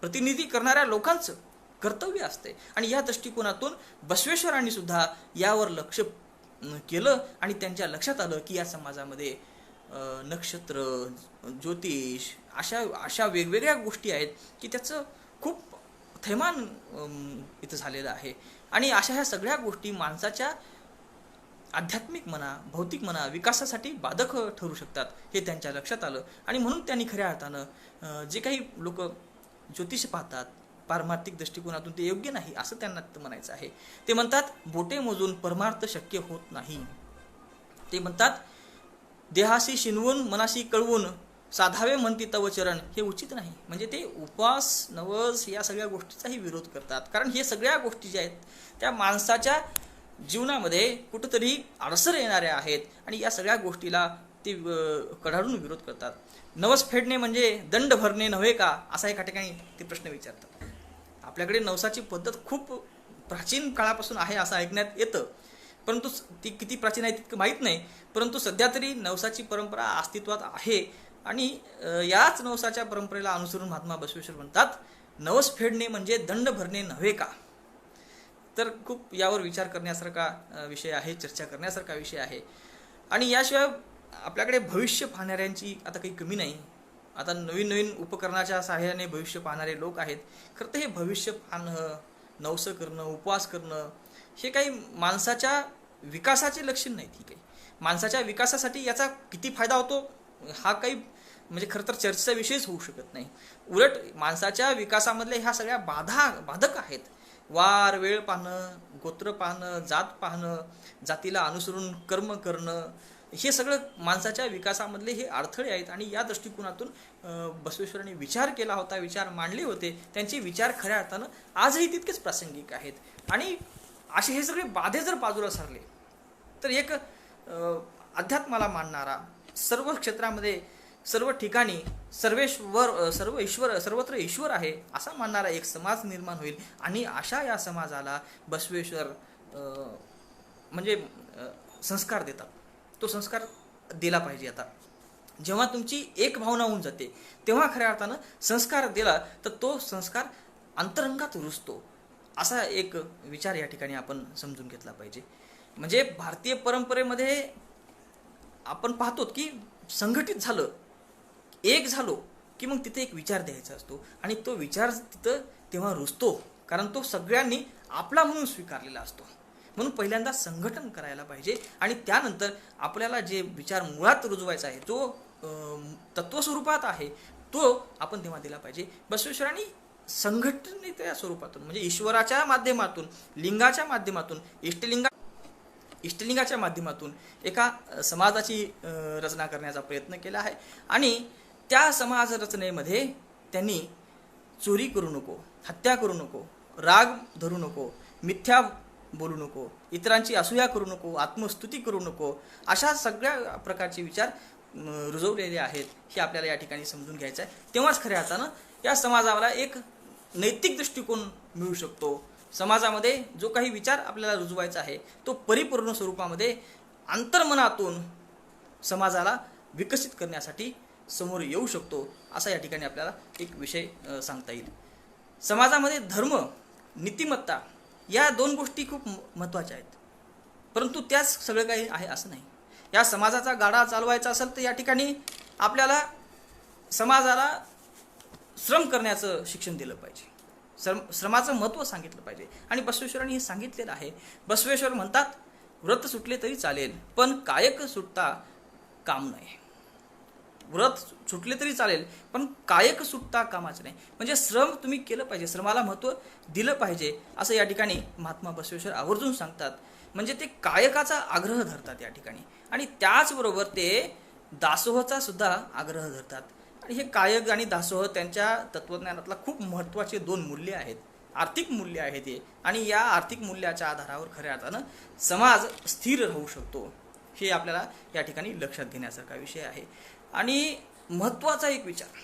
प्रतिनिधी करणाऱ्या लोकांचं कर्तव्य असते. आणि या दृष्टिकोनातून बसवेश्वरांनी सुद्धा यावर लक्ष केलं आणि त्यांच्या लक्षात आलं की या समाजामध्ये नक्षत्र, ज्योतिष अशा वेगवेगळ्या गोष्टी आहेत की त्याचं खूप थैमान इथं झालेलं आहे. आणि अशा ह्या सगळ्या गोष्टी माणसाच्या आध्यात्मिक म्हणा, भौतिक म्हणा, विकासासाठी बाधक ठरू शकतात, हे त्यांच्या लक्षात आलं. आणि म्हणून त्यांनी खऱ्या अर्थानं जे काही लोक ज्योतिष पाहतात पारमार्थिक दृष्टिकोनातून ते योग्य नाही असं त्यांना म्हणायचं आहे. ते म्हणतात बोटे मोजून परमार्थ शक्य होत नाही. ते म्हणतात देहाशी शिनवून मनाशी कळवून साधावे म्हणती तव चरण, हे उचित नाही. म्हणजे ते उपवास, नवस या सगळ्या गोष्टीचाही विरोध करतात. कारण हे सगळ्या गोष्टी ज्या आहेत त्या माणसाच्या जीवनामध्ये कुठंतरी अडसर येणाऱ्या आहेत आणि या सगळ्या गोष्टीला ते कडाडून विरोध करतात. नवस फेडणे म्हणजे दंड भरणे नव्हे का, असा एका ठिकाणी ते प्रश्न विचारतात. आपल्याकडे नवसाची पद्धत खूप प्राचीन काळापासून आहे असं ऐकण्यात येतं, परंतु ती किती प्राचीन आहे तितकं माहीत नाही. परंतु सध्या तरी नवसाची परंपरा अस्तित्वात आहे. आणि याच नवसाच्या परंपरेला अनुसरून महात्मा बसवेश्वर म्हणतात नवस फेडणे म्हणजे दंड भरणे नव्हे का. तर खूप यावर विचार करण्यासारखा विषय आहे, चर्चा करण्यासारखा विषय आहे. आणि याशिवाय आपल्याकडे भविष्य पाहणाऱ्यांची आता काही कमी नाही. आता नवीन नवीन उपकरणाच्या सहाय्याने भविष्य पाहणारे लोक आहेत. खरं तर हे भविष्य पाहणं, नवस करणं, उपवास करणं हे काही माणसाच्या विकासाचे लक्षण नाही. ठीक आहे, माणसाच्या विकासासाठी याचा किती फायदा होतो हा काही म्हणजे खरं तर चर्चेचा विषयच होऊ शकत नाही. उलट माणसाच्या विकासामधल्या ह्या सगळ्या बाधक आहेत. वार वेळ पाहणं, गोत्र पाहणं, जात पाहणं, जातीला अनुसरून कर्म करणं, हे सगळं माणसाच्या विकासामधले हे अडथळे आहेत. आणि या दृष्टिकोनातून बसवेश्वरांनी विचार केला होता, विचार मांडले होते. त्यांचे विचार खऱ्या अर्थानं आजही तितकेच प्रासंगिक आहेत. आणि असे हे सगळे बाधे जर बाजूला सरले तर एक अध्यात्माला मानणारा, सर्व क्षेत्रामध्ये, सर्व ठिकाणी सर्व ईश्वर, सर्वत्र ईश्वर आहे असा मानणारा एक समाज निर्माण होईल. आणि अशा या समाजाला बसवेश्वर म्हणजे संस्कार देतात. तो संस्कार दिला पाहिजे. आता जेव्हा तुमची एक भावना होऊन जाते तेव्हा खऱ्या अर्थानं संस्कार दिला तर तो संस्कार अंतरंगात रुजतो, असा एक विचार या ठिकाणी आपण समजून घेतला पाहिजे. म्हणजे भारतीय परंपरेमध्ये आपण पाहतो की संघटित झालं, एक झालो की मग तिथे एक विचार द्यायचा असतो आणि तो विचार तिथं तेव्हा रुजतो, कारण तो सगळ्यांनी आपला म्हणून स्वीकारलेला असतो. म्हणून पहिल्यांदा संघटन करायला पाहिजे आणि त्यानंतर आपल्याला जे विचार मुळात रुजवायचा आहे, जो तत्वस्वरूपात आहे, तो आपण तेव्हा दिला पाहिजे. बसवेश्वरांनी संघटनेच्या स्वरूपातून म्हणजे ईश्वराच्या माध्यमातून, लिंगाच्या माध्यमातून, इष्टलिंगाच्या माध्यमातून एका समाजाची रचना करण्याचा प्रयत्न केला आहे. आणि त्या समाज रचनेमध्ये त्यांनी चोरी करू नको, हत्या करू नको, राग धरू नको, मिथ्या बोलू नको, इतरांची असूया करू नको, आत्मस्तुती करू नको, अशा सगळ्या प्रकारचे विचार रुजवलेले आहेत. हे आपल्याला या ठिकाणी समजून घ्यायचं आहे. तेव्हाच खऱ्या अर्थानं या समाजाला एक नैतिक दृष्टिकोन मिळू शकतो. समाजामध्ये जो काही विचार आपल्याला रुजवायचा आहे तो परिपूर्ण स्वरूपामध्ये अंतर्मनातून समाजाला विकसित करण्यासाठी समोर येऊ शकतो, असा या ठिकाणी आपल्याला एक विषय सांगता येईल. समाजामध्ये धर्म, नीतिमत्ता या दोन गोष्टी खूप महत्त्वाच्या आहेत, परंतु त्याच सगळं काही आहे असं नाही. या समाजाचा गाडा चालवायचा असेल तर या ठिकाणी आपल्याला समाजाला श्रम करण्याचं शिक्षण दिलं पाहिजे, श्रमाचं महत्त्व सांगितलं पाहिजे. आणि बसवेश्वरांनी हे सांगितलेलं आहे. बसवेश्वर म्हणतात व्रत सुटले तरी चालेल पण कायक सुटता काम नाही. व्रत सुटले तरी चालेल पण कायक सुटता कामाचं नाही. म्हणजे श्रम तुम्ही केलं पाहिजे, श्रमाला महत्त्व दिलं पाहिजे, असं या ठिकाणी महात्मा बसवेश्वर आवर्जून सांगतात. म्हणजे ते कायकाचा आग्रह धरतात या ठिकाणी, आणि त्याचबरोबर ते दासोहचा सुद्धा आग्रह धरतात. आणि हे कायक आणि दासोह त्यांच्या तत्वज्ञानातला खूप महत्त्वाचे 2 मूल्य आहेत, आर्थिक मूल्य आहेत हे. आणि या आर्थिक मूल्याच्या आधारावर खऱ्या अर्थानं समाज स्थिर राहू शकतो, हे आपल्याला या ठिकाणी लक्षात घेण्यासारखा विषय आहे. आणि महत्त्वाचा एक विचार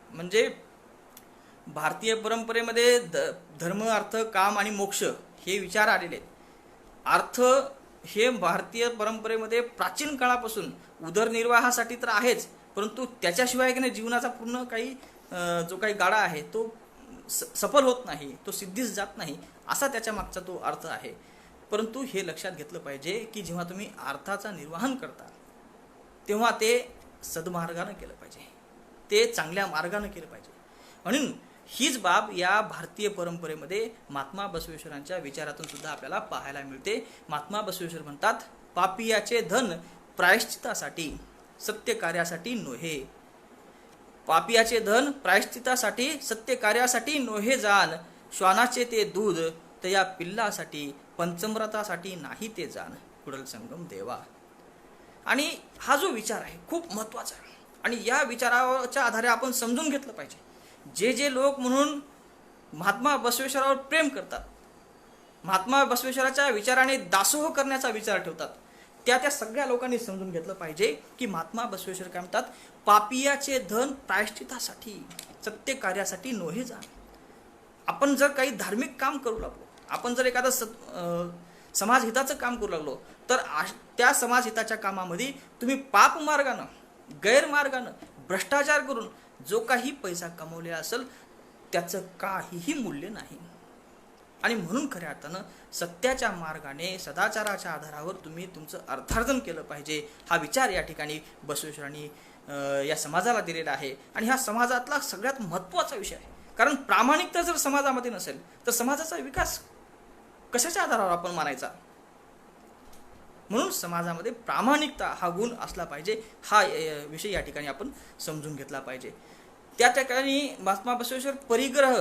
म्हणजे भारतीय परंपरेमध्ये धर्म, अर्थ, काम आणि मोक्ष हे विचार आलेले आहेत. अर्थ हे भारतीय परंपरेमध्ये प्राचीन काळापासून उदरनिर्वाहासाठी तर आहेच, परंतु त्याच्याशिवाय की नाही जीवनाचा पूर्ण काही जो काही गाडा आहे तो सफल होत नाही, तो सिद्धीस जात नाही, असा त्याच्या मागचा तो अर्थ आहे. परंतु हे लक्षात घेतलं पाहिजे की जेव्हा तुम्ही अर्थाचा निर्वहन करता तेव्हा ते सद्मार्गानं केलं पाहिजे, ते चांगल्या मार्गानं केलं पाहिजे. म्हणून हीच बाब या भारतीय परंपरेमध्ये महात्मा बसवेश्वरांच्या विचारातून सुद्धा आपल्याला पाहायला मिळते. महात्मा बसवेश्वर म्हणतात, पापियाचे धन प्रायश्चितासाठी, सत्य कार्यासाठी नोहे. पापियाचे धन प्रायश्चितासाठी, सत्य कार्यासाठी नोहे जाण. श्वानाचे ते दूध तया पिल्लासाठी, पंचमृतासाठी नाही ते जाण. कुडल संगम देवा. आणि हा जो विचार आहे खूप महत्त्वाचा आहे, आणि या विचाराच्या आधारे आपण समजून घेतलं पाहिजे. जे जे लोक म्हणून महात्मा बसवेश्वरावर प्रेम करतात, महात्मा बसवेश्वराच्या विचाराने दासोह करण्याचा विचार ठेवतात, त्या सगळ्या लोकांनी समजून घेतलं पाहिजे की महात्मा बसवेश्वर काय म्हणतात, पापियाचे धन प्रायश्चितासाठी, सत्य कार्यासाठी नोहे जाण. आपण जर काही धार्मिक काम करू लागलो, आपण जर एखादं समाजहिताचं काम करू लागलो, तर त्या समाजहिताच्या कामामध्ये तुम्ही पाप मार्गानं, गैरमार्गानं, भ्रष्टाचार करून जो काही पैसा कमवलेला असेल त्याचं काहीही मूल्य नाही. आणि म्हणून खऱ्या अर्थानं सत्याच्या मार्गाने, सदाचाराच्या आधारावर तुम्ही तुमचं अर्थार्जन केलं पाहिजे, हा विचार या ठिकाणी बसवेश्वरांनी या समाजाला दिलेला आहे. आणि हा समाजातला सगळ्यात महत्त्वाचा विषय आहे, कारण प्रामाणिकता जर समाजामध्ये नसेल तर समाजाचा विकास कशाच्या आधारावर आपण मानायचा. म्हणून समाजामध्ये प्रामाणिकता हा गुण असला पाहिजे, हा विषय या ठिकाणी आपण समजून घेतला पाहिजे. त्या ठिकाणी महात्मा बसवेश्वर परिग्रह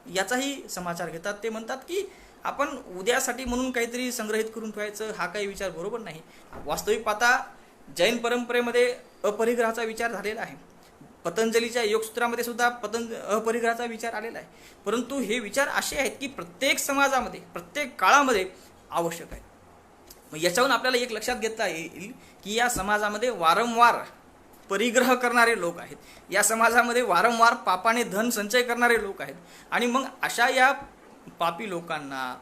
याचाही समाचार घेतात. ते म्हणतात की आपण उद्यासाठी म्हणून काहीतरी संग्रहित करून ठेवायचं, हा काही विचार बरोबर नाही. वास्तविक पाहता जैन परंपरेमध्ये अपरिग्रहाचा विचार झालेला आहे. पतंजलीच्या योगसूत्रामध्ये सुद्धा अपरिग्रहाचा विचार आलेला आहे. परंतु हे विचार असे आहेत की प्रत्येक समाजामध्ये, प्रत्येक काळामध्ये आवश्यक आहे. मग याच्यावरून आपल्याला एक लक्षात घेता येईल की या समाजामध्ये वारंवार परिग्रह करणारे लोक आहेत, या समाजामध्ये वारंवार पापाने धन संचय करणारे लोक आहेत. आणि मग अशा या पापी लोकांना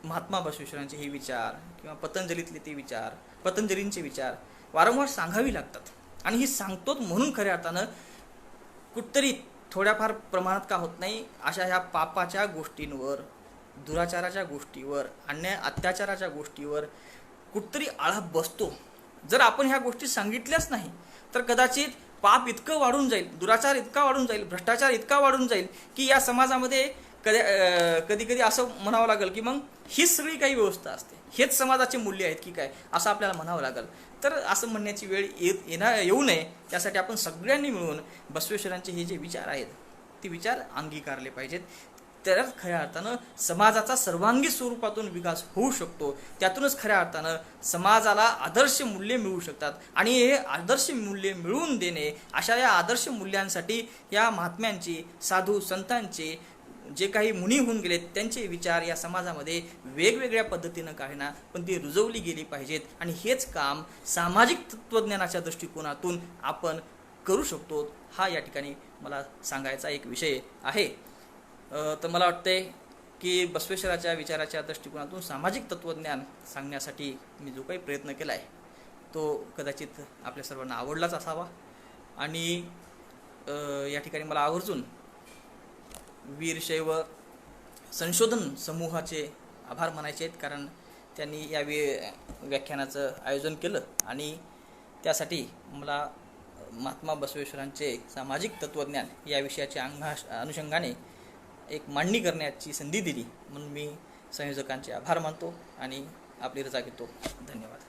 महात्मा बसवेश्वरांचे हे विचार किंवा पतंजलीतले ते विचार, पतंजलींचे विचार वारंवार सांगावी लागतात. आणि ही सांगतोच म्हणून खऱ्या अर्थानं कुठतरी थोड्याफार प्रमाणात का होत नाही, अशा ह्या पापाच्या गोष्टींवर, दुराचाराच्या गोष्टीवर, अन्याय अत्याचाराच्या गोष्टीवर कुठतरी आळा बसतो. जर आपण ह्या गोष्टी सांगितल्याच नाही तर कदाचित पाप इतकं वाढून जाईल, दुराचार इतका वाढून जाईल, भ्रष्टाचार इतका वाढून जाईल की या समाजामध्ये कधी कधी असं म्हणावं लागेल की मग हीच सगळी काही व्यवस्था असते, हेच समाजाचे मूल्य आहेत की काय, असं आपल्याला म्हणावं लागेल. तर असं म्हणण्याची वेळ येऊ नये, त्यासाठी आपण सगळ्यांनी मिळून बसवेश्वरांचे हे जे विचार आहेत ते विचार अंगीकारले पाहिजेत. तरच खऱ्या अर्थानं समाजाचा सर्वांगी स्वरूपातून विकास होऊ शकतो. त्यातूनच खऱ्या अर्थानं समाजाला आदर्श मूल्ये मिळू शकतात. आणि हे आदर्श मूल्ये मिळवून देणे, अशा या आदर्श मूल्यांसाठी या महात्म्यांची, साधू संतांचे, जे काही मुनी होऊन गेलेत त्यांचे विचार या समाजामध्ये वेगवेगळ्या पद्धतीनं काही ना पण ती रुजवली गेली पाहिजेत. आणि हेच काम सामाजिक तत्त्वज्ञानाच्या दृष्टिकोनातून आपण करू शकतो, हा या ठिकाणी मला सांगायचा एक विषय आहे. तर मला वाटते की बसवेश्वराच्या विचाराच्या दृष्टिकोनातून सामाजिक तत्त्वज्ञान सांगण्यासाठी मी जो काही प्रयत्न केला आहे तो कदाचित आपल्या सर्वांना आवडलाच असावा. आणि या ठिकाणी मला आवर्जून वीरशैव संशोधन समूहाचे आभार मानायचे आहेत, कारण त्यांनी या व्याख्यानाचं आयोजन केलं आणि त्यासाठी मला महात्मा बसवेश्वरांचे सामाजिक तत्त्वज्ञान या विषयाच्या अनुषंगाने एक मांडणी करण्याची संधी दिली, म्हणून मी संयोजकांचे आभार मानतो आणि आपली रजा घेतो. धन्यवाद.